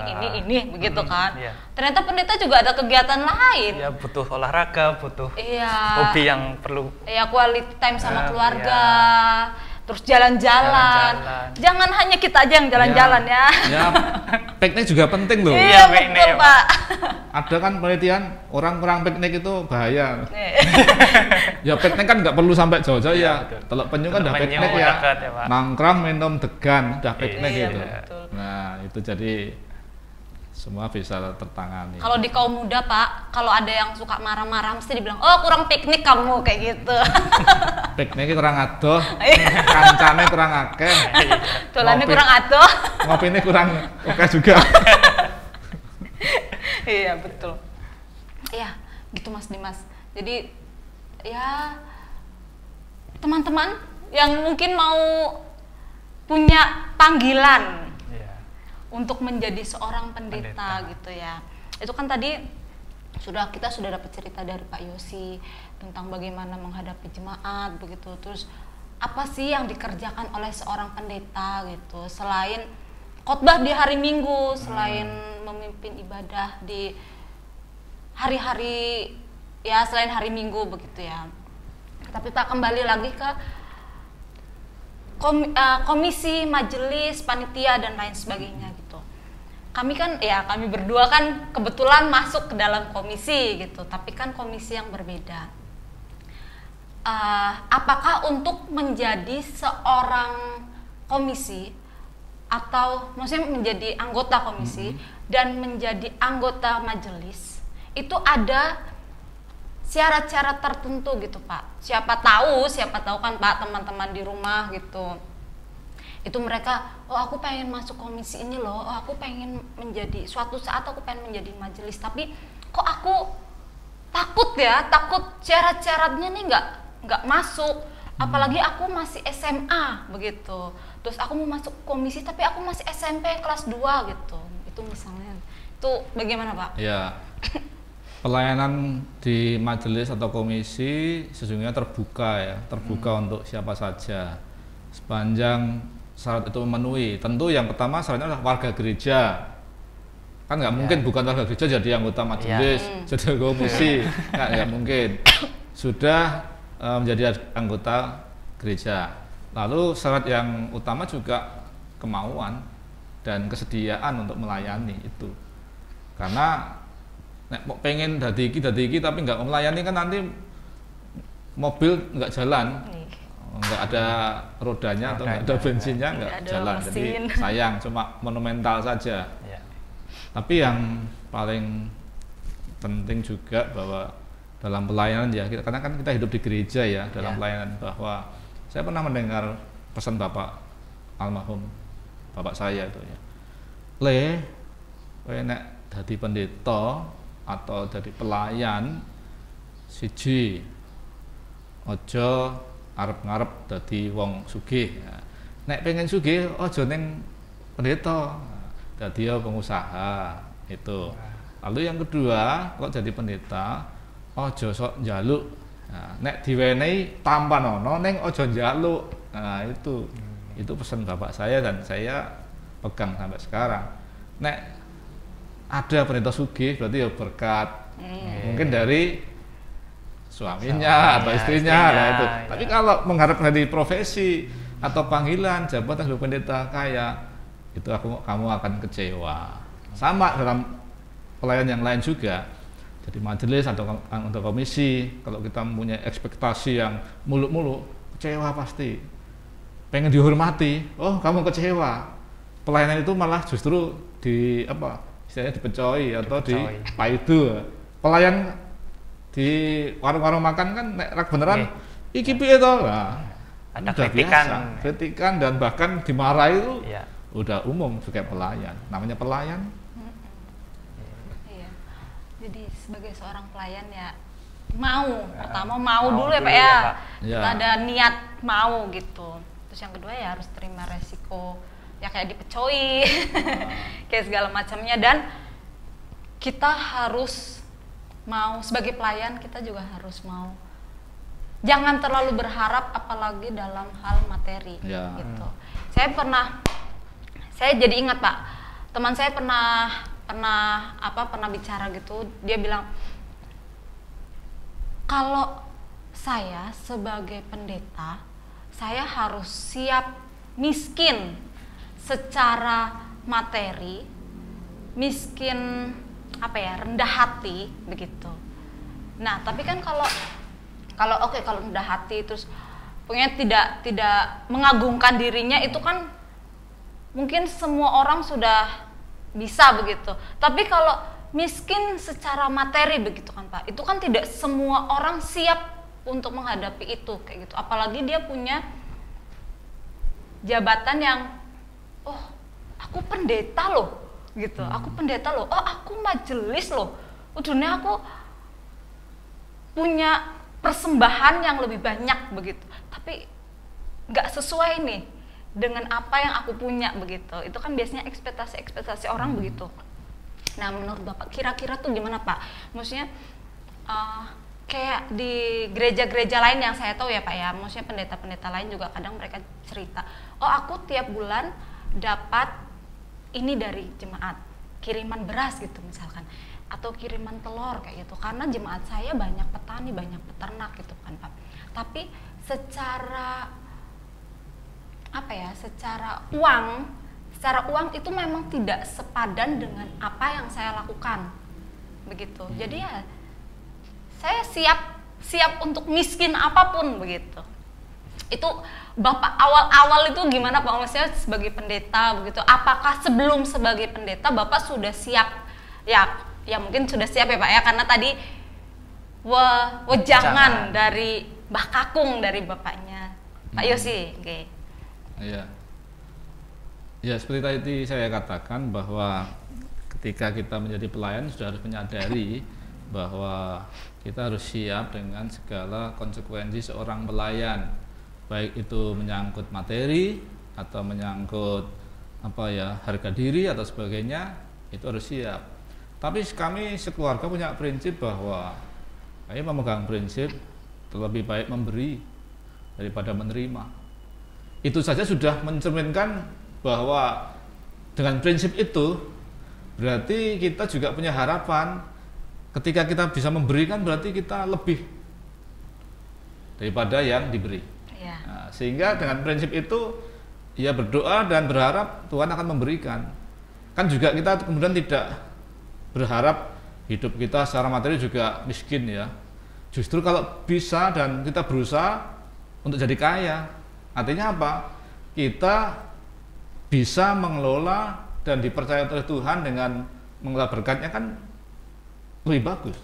begitu kan. Iya. Ternyata pendeta juga ada kegiatan lain. Ya butuh olahraga, butuh hobi yang perlu. Ya quality time sama keluarga. terus jalan-jalan. Jangan hanya kita aja yang jalan-jalan ya. Ya, piknik juga penting loh. Iya betul Pak. Ada kan penelitian orang kurang piknik itu bahaya. Ya piknik kan nggak perlu sampai jauh-jauh ya. Teluk Penyu kan udah piknik ya. Nangkrang minum degan udah piknik gitu. Betul. Nah itu jadi semua bisa tertangani. Kalau di kaum muda Pak, kalau ada yang suka marah-marah mesti dibilang, oh kurang piknik kamu kayak gitu. Pikniknya kurang adoh, kancane kurang akeh, tulannya kurang adoh, ngopinya kurang oke juga. Iya betul. Iya gitu Mas Dimas. Jadi ya teman-teman yang mungkin mau punya panggilan untuk menjadi seorang pendeta gitu ya. Itu kan tadi kita sudah dapat cerita dari Pak Yosi tentang bagaimana menghadapi jemaat begitu. Terus apa sih yang dikerjakan oleh seorang pendeta gitu selain khotbah di hari Minggu, selain memimpin ibadah di hari-hari ya selain hari Minggu begitu ya. Tapi Pak kembali lagi ke komisi, majelis, panitia dan lain sebagainya gitu. Kami berdua kan kebetulan masuk ke dalam komisi gitu, tapi kan komisi yang berbeda. Apakah untuk menjadi seorang komisi atau maksudnya menjadi anggota komisi dan menjadi anggota majelis itu ada syarat-syarat tertentu gitu Pak. Siapa tahu kan Pak teman-teman di rumah gitu. Itu mereka, oh aku pengen masuk komisi ini loh, oh aku pengen suatu saat aku pengen menjadi majelis, tapi kok aku takut syarat-syaratnya nih nggak masuk. Apalagi aku masih SMA begitu. Terus aku mau masuk komisi tapi aku masih SMP kelas 2 gitu. Itu misalnya. Itu bagaimana Pak? Ya. Pelayanan di majelis atau komisi sesungguhnya terbuka untuk siapa saja sepanjang syarat itu memenuhi. Tentu yang pertama syaratnya adalah warga gereja, kan nggak mungkin bukan warga gereja jadi anggota majelis, jadi komisi, nggak mungkin. Sudah menjadi anggota gereja. Lalu syarat yang utama juga kemauan dan kesediaan untuk melayani itu, karena nek pengen dadi iki tapi nggak melayani kan nanti mobil nggak jalan, nggak ada rodanya atau nggak ada bensinnya, nggak jalan. Jadi sayang, cuma monumental saja. Tapi yang paling penting juga bahwa dalam pelayanan karena kan kita hidup di gereja ya, dalam pelayanan, bahwa saya pernah mendengar pesan Bapak almarhum Bapak saya itu ya, kowe nek dadi pendeta atau dari pelayan siji ojo arep-ngarep dadi wong sugih. Nek pengen sugih ojo ning pendeta, dadi pengusaha itu. Lalu yang kedua, kalau jadi pendeta ojo sok njaluk. Nek diwenehi tampan ono ning ojo njaluk. Nah, itu pesan Bapak saya dan saya pegang sampai sekarang. Nek ada pendeta sugih berarti ya berkat, mungkin dari suaminya atau istrinya lah itu. Tapi kalau mengharap dari profesi atau panggilan jabatan sebagai pendeta kaya, itu kamu akan kecewa. Sama dalam pelayan yang lain juga, jadi majelis atau untuk komisi, kalau kita mempunyai ekspektasi yang muluk-muluk, kecewa pasti. Pengen dihormati, oh kamu kecewa. Pelayanan itu malah justru istilahnya dipecoi atau dipaidu. Pelayan di warung-warung makan kan nek beneran iki piye to? Ada kritikan dan bahkan dimarahi itu udah umum sebagai pelayan. Namanya pelayan. Iya. Jadi sebagai seorang pelayan ya pertama mau dulu ya Pak ya. Kita ada niat mau gitu. Terus yang kedua ya harus terima resiko. Ya kayak dipecoi, kayak segala macamnya, dan kita harus mau sebagai pelayan, kita juga harus mau. Jangan terlalu berharap apalagi dalam hal materi gitu. Saya jadi ingat Pak, teman saya pernah bicara gitu, dia bilang kalau saya sebagai pendeta saya harus siap miskin secara materi, miskin rendah hati begitu. Nah, tapi kan kalau rendah hati terus pokoknya tidak mengagungkan dirinya, itu kan mungkin semua orang sudah bisa begitu. Tapi kalau miskin secara materi begitu kan Pak, itu kan tidak semua orang siap untuk menghadapi itu kayak gitu. Apalagi dia punya jabatan yang aku pendeta loh gitu. Aku pendeta loh. Aku majelis loh. Dunia aku punya persembahan yang lebih banyak begitu. Tapi nggak sesuai nih dengan apa yang aku punya begitu. Itu kan biasanya ekspektasi orang begitu. Nah, menurut Bapak kira-kira tuh gimana Pak? Maksudnya kayak di gereja-gereja lain yang saya tahu ya Pak ya, maksudnya pendeta-pendeta lain juga kadang mereka cerita, aku tiap bulan dapat ini dari jemaat, kiriman beras gitu misalkan, atau kiriman telur kayak gitu, karena jemaat saya banyak petani, banyak peternak gitu kan Pak. Tapi secara secara uang itu memang tidak sepadan dengan apa yang saya lakukan begitu. Jadi ya saya siap untuk miskin apapun begitu. Itu Bapak awal-awal itu gimana Pak? Maksudnya sebagai pendeta begitu. Apakah sebelum sebagai pendeta Bapak sudah siap? Ya mungkin sudah siap ya Pak ya, karena tadi wejangan dari Mbah Kakung dari bapaknya Pak Yosi. Oke. Iya. Ya seperti tadi saya katakan bahwa ketika kita menjadi pelayan sudah harus menyadari bahwa kita harus siap dengan segala konsekuensi seorang pelayan, baik itu menyangkut materi atau menyangkut harga diri atau sebagainya, itu harus siap. Tapi kami sekeluarga punya prinsip bahwa kami memegang prinsip lebih baik memberi daripada menerima. Itu saja sudah mencerminkan bahwa dengan prinsip itu berarti kita juga punya harapan. Ketika kita bisa memberikan berarti kita lebih daripada yang diberi. Ya. Nah, sehingga dengan prinsip itu ya berdoa dan berharap Tuhan akan memberikan. Kan juga kita kemudian tidak berharap hidup kita secara materi juga miskin ya. Justru kalau bisa dan kita berusaha untuk jadi kaya, artinya apa? Kita bisa mengelola dan dipercaya oleh Tuhan dengan mengelola berkatnya kan lebih bagus.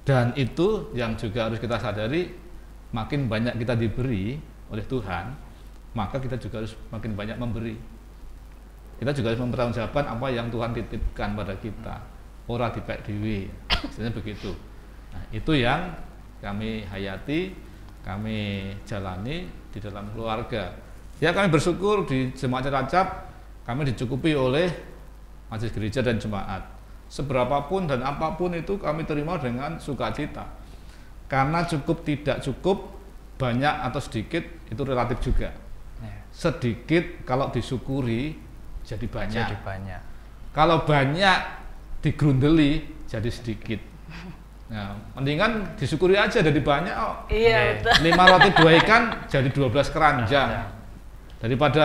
Dan itu yang juga harus kita sadari, makin banyak kita diberi oleh Tuhan, maka kita juga harus makin banyak memberi. Kita juga harus mempertanggungjawabkan apa yang Tuhan titipkan pada kita. Ora dipek dhewe, istilahnya begitu. Nah, itu yang kami hayati, kami jalani di dalam keluarga. Ya, kami bersyukur di Jemaat Cilacap kami dicukupi oleh majelis gereja dan jemaat. Seberapapun dan apapun itu kami terima dengan sukacita. Karena cukup tidak cukup, banyak atau sedikit itu relatif juga. Sedikit kalau disyukuri jadi banyak. Kalau banyak digrundeli jadi sedikit. Nah, mendingan disyukuri aja jadi banyak. Iya, betul. 5 roti 2 ikan jadi 12 keranjang. Daripada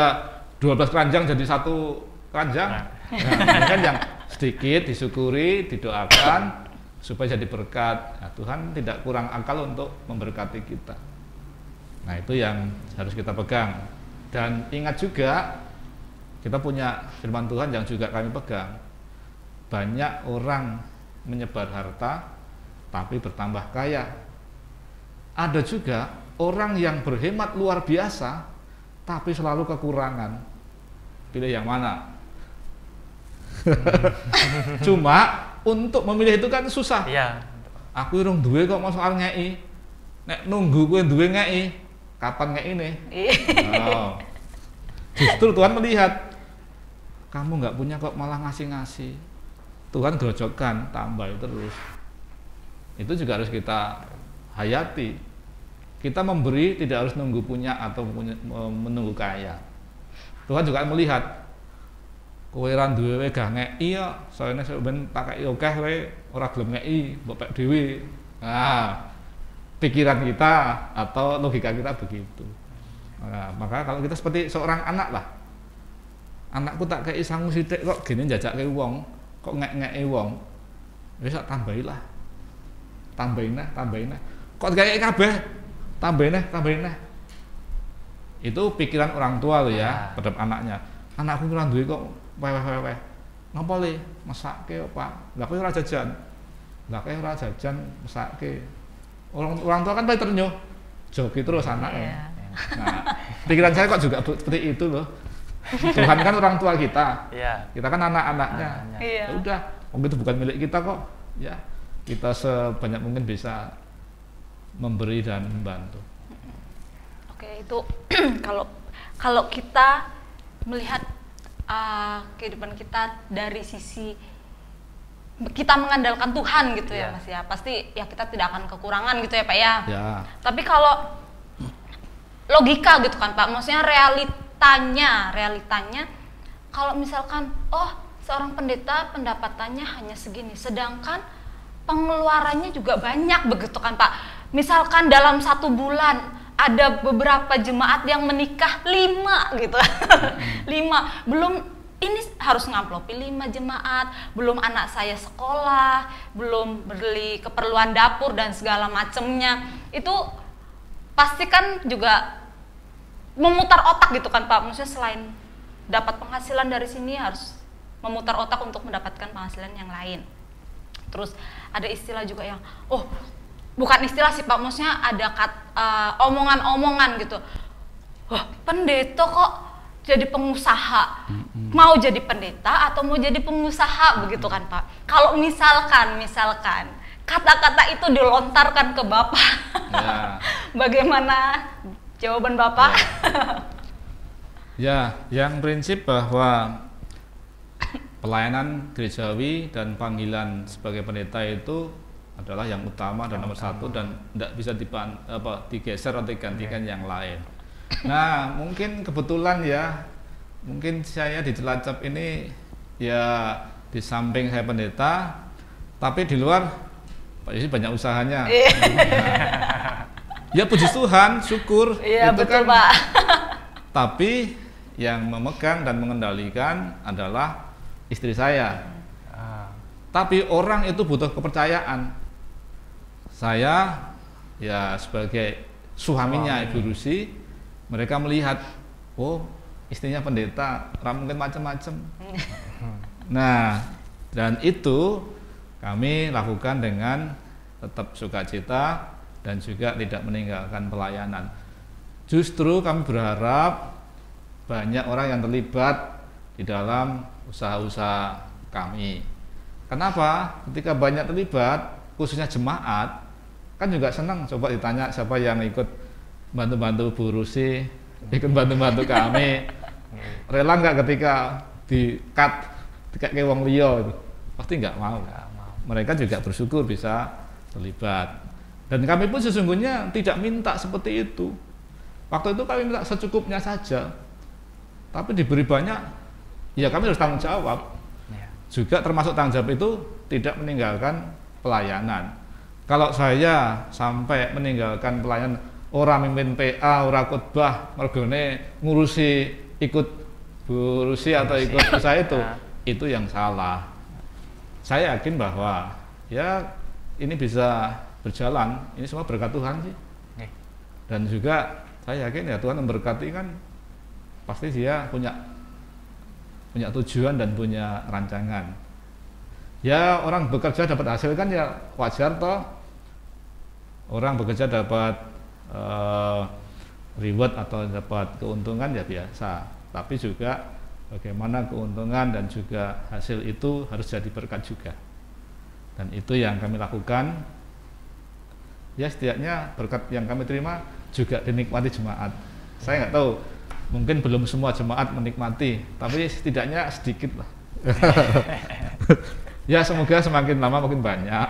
12 keranjang jadi 1 keranjang. Nah, kan yang sedikit disyukuri, didoakan supaya jadi berkat. Nah, Tuhan tidak kurang akal untuk memberkati kita. Nah, itu yang harus kita pegang. Dan ingat juga kita punya firman Tuhan yang juga kami pegang. Banyak orang menyebar harta tapi bertambah kaya. Ada juga orang yang berhemat luar biasa tapi selalu kekurangan. Pilih yang mana? Cuma untuk memilih itu kan susah. Iya. Aku urung duwe kok mau soal ngei. Nek nunggu kowe duwe ngei, kapan ngei ini? Oh. Justru Tuhan melihat kamu nggak punya kok malah ngasih-ngasih. Tuhan gerojokkan, tambah terus. Itu juga harus kita hayati. Kita memberi tidak harus nunggu punya atau menunggu kaya. Tuhan juga melihat kowe ra duwe gak ngeki ya, soalnya ben tak kei akeh kowe ora gelem ngeki, mbok pek dhewe. Nah, pikiran kita atau logika kita begitu. Nah, maka kalau kita seperti seorang anak lah, anakku tak kei sangu sithik kok gini njajake wong, kok ngek-ngeke wong, wis tak tambahilah, tambahin nah, kok kei kabeh, tambahin nah. Itu pikiran orang tua loh ya terhadap anaknya. Anakku ora duwe kok weh. Napa le mesake Pak? Lah kowe ora jajan. Lah kowe ora jajan mesake. Orang tua kan pasti ternyuh. Joki terus anaknya. Nah, pikiran saya kok juga seperti itu loh. Tuhan kan orang tua kita. Kita kan anak-anaknya. Ya udah, itu bukan milik kita kok. Ya, kita sebanyak mungkin bisa memberi dan membantu. Oke, itu kalau kita melihat kehidupan kita dari sisi kita mengandalkan Tuhan gitu ya Mas ya, pasti ya kita tidak akan kekurangan gitu ya Pak ya. Tapi kalau logika gitu kan Pak, maksudnya realitanya kalau misalkan seorang pendeta pendapatannya hanya segini, sedangkan pengeluarannya juga banyak begitu kan Pak. Misalkan dalam 1 bulan ada beberapa jemaat yang menikah 5 gitu. 5, belum ini harus ngamplopi 5 jemaat, belum anak saya sekolah, belum beli keperluan dapur dan segala macemnya. Itu pasti kan juga memutar otak gitu kan Pak. Maksudnya selain dapat penghasilan dari sini harus memutar otak untuk mendapatkan penghasilan yang lain. Terus ada istilah juga yang bukan istilah sih Pak, maksudnya ada omongan-omongan gitu. Wah, pendeta kok jadi pengusaha, mau jadi pendeta atau mau jadi pengusaha begitu kan Pak. Kalau misalkan kata-kata itu dilontarkan ke Bapak, bagaimana jawaban Bapak? Ya, yang prinsip bahwa pelayanan gerejawi dan panggilan sebagai pendeta itu adalah yang utama dan nomor 1 dan tidak bisa digeser atau digantikan yang lain. Nah, mungkin kebetulan ya, mungkin saya di Cilacap ini ya di samping saya pendeta, tapi di luar Pak Yosi banyak usahanya. Ya puji Tuhan, syukur. Iya betul kan, Pak. Tapi yang memegang dan mengendalikan adalah istri saya. Tapi orang itu butuh kepercayaan. Saya ya sebagai suaminya Ibu Rusi, mereka melihat, istrinya pendeta, mungkin macam-macam. Nah, dan itu kami lakukan dengan tetap sukacita dan juga tidak meninggalkan pelayanan. Justru kami berharap banyak orang yang terlibat di dalam usaha-usaha kami. Kenapa? Ketika banyak terlibat, khususnya jemaat, kan juga senang. Coba ditanya siapa yang ikut bantu-bantu Bu Rusi, ikut bantu-bantu kami, rela nggak ketika di-cut kayak wong liya itu? Pasti nggak mau. Mereka juga bersyukur bisa terlibat. Dan kami pun sesungguhnya tidak minta seperti itu. Waktu itu kami minta secukupnya saja. Tapi diberi banyak, ya kami harus tanggung jawab. Juga termasuk tanggung jawab itu tidak meninggalkan pelayanan. Kalau saya sampai meninggalkan pelayanan, orang mimpin PA, orang khotbah, mergone ngurusi ikut Bu Rusi atau ikut saya itu yang salah. Saya yakin bahwa ya ini bisa berjalan, ini semua berkat Tuhan sih. Dan juga saya yakin ya Tuhan memberkati kan, pasti dia punya tujuan dan punya rancangan. Ya orang bekerja dapat hasil kan ya wajar toh. Orang bekerja dapat reward atau dapat keuntungan ya biasa. Tapi juga bagaimana keuntungan dan juga hasil itu harus jadi berkat juga. Dan itu yang kami lakukan. Ya setidaknya berkat yang kami terima juga dinikmati jemaat. Saya nggak tahu, mungkin belum semua jemaat menikmati, tapi setidaknya sedikit lah. Ya semoga semakin lama makin banyak.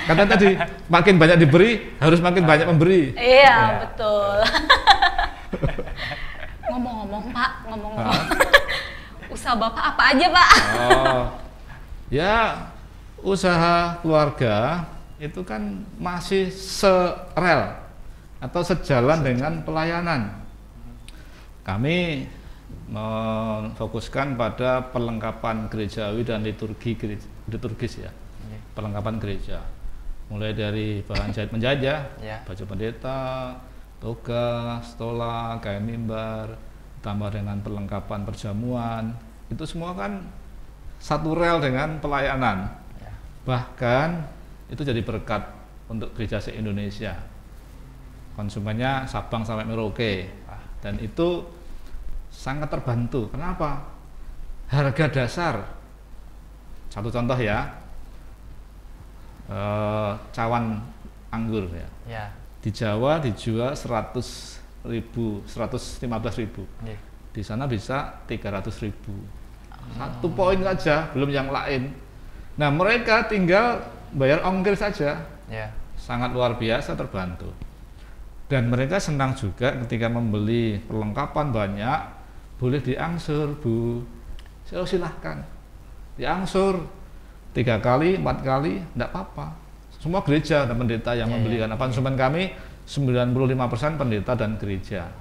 Karena tadi makin banyak diberi harus makin banyak memberi. Iya betul. Ngomong-ngomong Pak, usaha Bapak apa aja Pak? Ya usaha keluarga itu kan masih serel atau sejalan dengan pelayanan. Kami memfokuskan pada perlengkapan gerejawi dan liturgis ya, perlengkapan gereja, mulai dari bahan jahit menjajah, baju pendeta, toga, stola, kain mimbar, tambah dengan perlengkapan perjamuan, itu semua kan satu rel dengan pelayanan. Bahkan itu jadi berkat untuk gereja se-Indonesia. Konsumennya Sabang sampai Merauke, dan itu sangat terbantu. Kenapa? Harga dasar, satu contoh ya, cawan anggur ya, di Jawa dijual 100.000, 115.000, di sana bisa 300.000. Satu poin saja, belum yang lain. Nah, mereka tinggal bayar ongkir saja, sangat luar biasa terbantu. Dan mereka senang juga ketika membeli perlengkapan banyak, boleh diangsur, Bu. Silahkan diangsur 3 kali, 4 kali, tidak apa-apa. Semua gereja dan pendeta yang membeli, karena konsumen kami 95% pendeta dan gereja.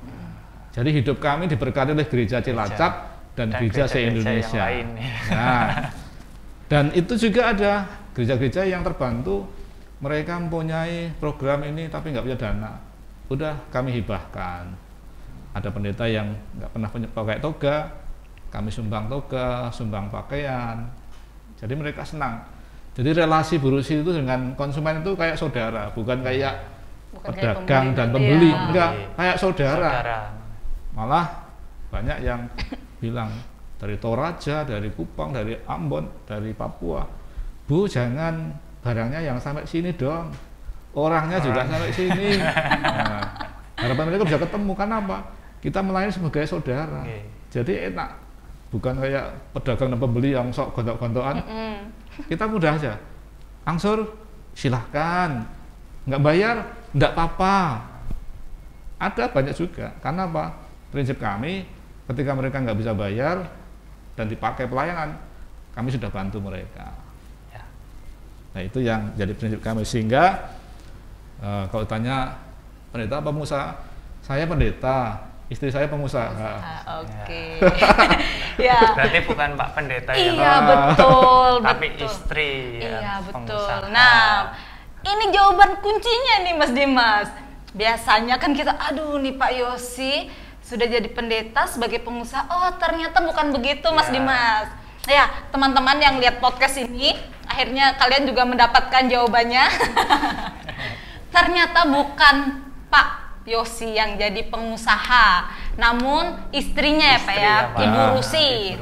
Jadi hidup kami diberkati oleh gereja Cilacap dan gereja se-Indonesia. Nah, dan itu juga ada gereja-gereja yang terbantu, mereka mempunyai program ini tapi nggak punya dana. Udah kami hibahkan. Ada pendeta yang nggak pernah pakai toga, kami sumbang toga, sumbang pakaian. Jadi mereka senang. Jadi relasi burusi itu dengan konsumen itu kayak saudara, bukan kayak pedagang dan pembeli, enggak, kayak saudara. Malah banyak yang bilang dari Toraja, dari Kupang, dari Ambon, dari Papua, Bu, jangan barangnya yang sampai sini dong, orangnya juga sampai sini. Nah, harapan mereka bisa ketemu, karena apa? Kita melayani sebagai saudara. Jadi enak, bukan kayak pedagang dan pembeli yang sok gontok-gontokan. Kita mudah aja, angsur silahkan, nggak bayar nggak apa-apa. Ada banyak juga, karena apa? Prinsip kami, ketika mereka nggak bisa bayar dan dipakai pelayanan, kami sudah bantu mereka. Nah, itu yang jadi prinsip kami. Sehingga kalau tanya pendeta apa pengusaha, saya pendeta, istri saya pengusaha. Oke. Ya. Berarti bukan Pak Pendeta yang betul, tapi betul. Istri ya, betul. pengusaha. Nah, ini jawaban kuncinya nih Mas Dimas. Biasanya kan kita, aduh nih Pak Yosi sudah jadi pendeta sebagai pengusaha. Oh, ternyata bukan begitu Mas Dimas. Ya, teman-teman yang lihat podcast ini, akhirnya kalian juga mendapatkan jawabannya. Ternyata bukan Pak Yosi yang jadi pengusaha, namun istrinya ya Pak ya, Ibu Rusi.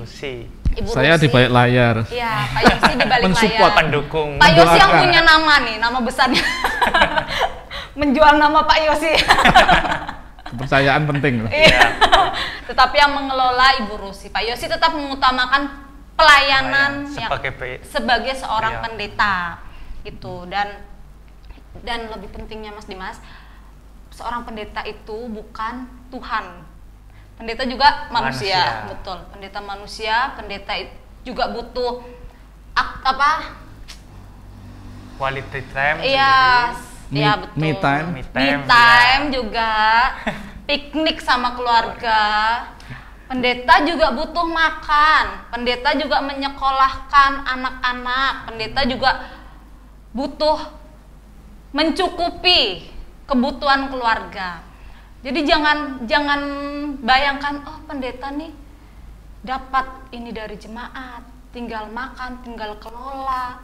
Ibu saya Rusi. Di balik layar. Iya, Pak Yosi di balik mensupport, layar. Pendukung. Pak Yosi yang punya nama nih, nama besarnya. Menjual nama Pak Yosi. Kepercayaan penting. Iya. Tetapi yang mengelola Ibu Rusi. Pak Yosi tetap mengutamakan pelayanan sebagai seorang pendeta. Gitu. Dan lebih pentingnya Mas Dimas, seorang pendeta itu bukan Tuhan. Pendeta juga manusia. Betul. Pendeta manusia, pendeta juga butuh quality time. Iya, iya betul. Me time. Me time juga. Piknik sama keluarga. Pendeta juga butuh makan. Pendeta juga menyekolahkan anak-anak. Pendeta juga butuh mencukupi kebutuhan keluarga. Jadi jangan bayangkan, oh pendeta nih dapat ini dari jemaat, tinggal makan, tinggal kelola,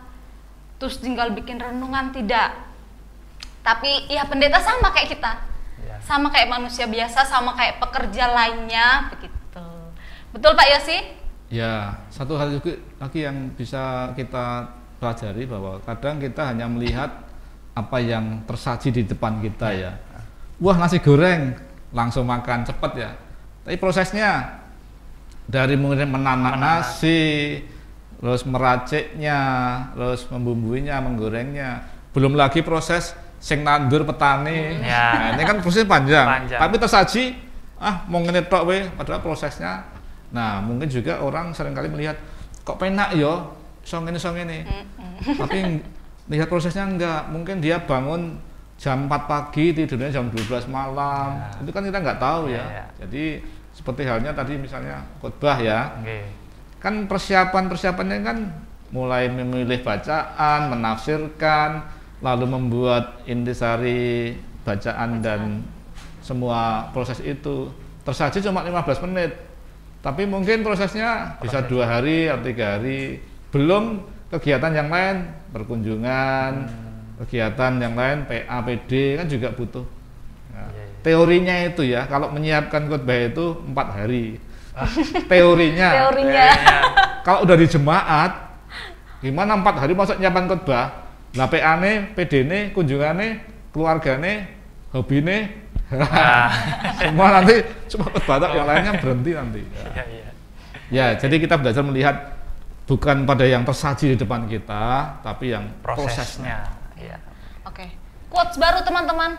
terus tinggal bikin renungan, tidak. Tapi ya pendeta sama kayak kita, sama kayak manusia biasa, sama kayak pekerja lainnya, begitu. Betul Pak Yosi? Ya, satu hal juga lagi yang bisa kita pelajari, bahwa kadang kita hanya melihat apa yang tersaji di depan kita ya. Wah, nasi goreng, langsung makan cepat ya. Tapi prosesnya dari mungkin menanak nasi, terus meraciknya, terus membumbuinya, menggorengnya, belum lagi proses sing nandur petani. Nah, ini kan proses panjang. Tapi tersaji, mau ngetok we, padahal prosesnya. Nah, mungkin juga orang seringkali melihat kok penak yo, song ini. Tapi lihat prosesnya enggak. Mungkin dia bangun jam 4 pagi, tidurnya jam 12 malam. Itu kan kita nggak tahu ya. Jadi seperti halnya tadi misalnya khotbah ya. Kan persiapannya kan mulai memilih bacaan, menafsirkan, lalu membuat intisari bacaan dan semua proses itu tersaji cuma 15 menit. Tapi mungkin prosesnya bisa 2 hari atau 3 hari. Belum kegiatan yang lain, berkunjungan, kegiatan yang lain, PA, PD kan juga butuh. Nah, teorinya itu ya, kalau menyiapkan khotbah itu 4 hari. Teorinya. Kalau udah di jemaat, gimana 4 hari masuk nyiapkan khotbah? Nah, PA-ne, PD-ne, kunjungannya, keluargane, hobine, semua nanti cuma khotbah, yang lainnya berhenti nanti. Ya, jadi kita belajar melihat bukan pada yang tersaji di depan kita, tapi yang prosesnya. Oke, quotes baru teman-teman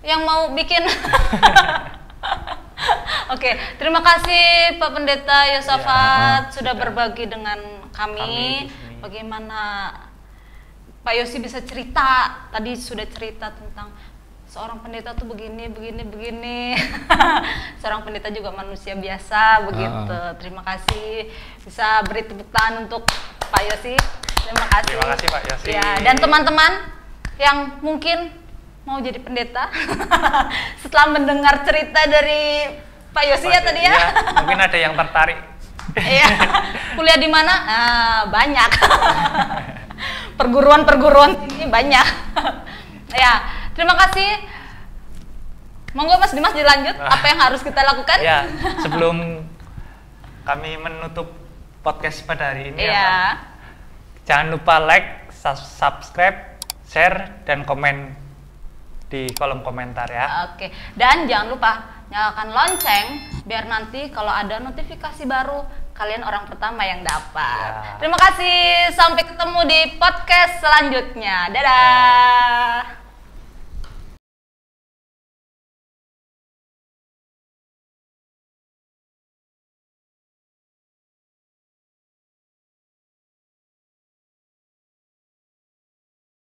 yang mau bikin. Oke, terima kasih Pak Pendeta Yosafat sudah berbagi dengan kami bagaimana Pak Yosi bisa cerita. Tadi sudah cerita tentang seorang pendeta tuh begini. Seorang pendeta juga manusia biasa begitu. Terima kasih, bisa beri tepuk tangan untuk Pak Yosi. Terima kasih Pak Yosi. Ya, dan teman-teman yang mungkin mau jadi pendeta setelah mendengar cerita dari Pak Yosi ya tadi ya. Mungkin ada yang tertarik. Iya. Kuliah di mana? Banyak. Perguruan ini banyak. Ya, terima kasih. Monggo Mas Dimas dilanjut. Apa yang harus kita lakukan? Ya, sebelum kami menutup podcast pada hari ini ya, jangan lupa like, subscribe, share, dan komen di kolom komentar ya. Oke, dan jangan lupa nyalakan lonceng biar nanti kalau ada notifikasi baru kalian orang pertama yang dapat. Terima kasih, sampai ketemu di podcast selanjutnya. Dadah.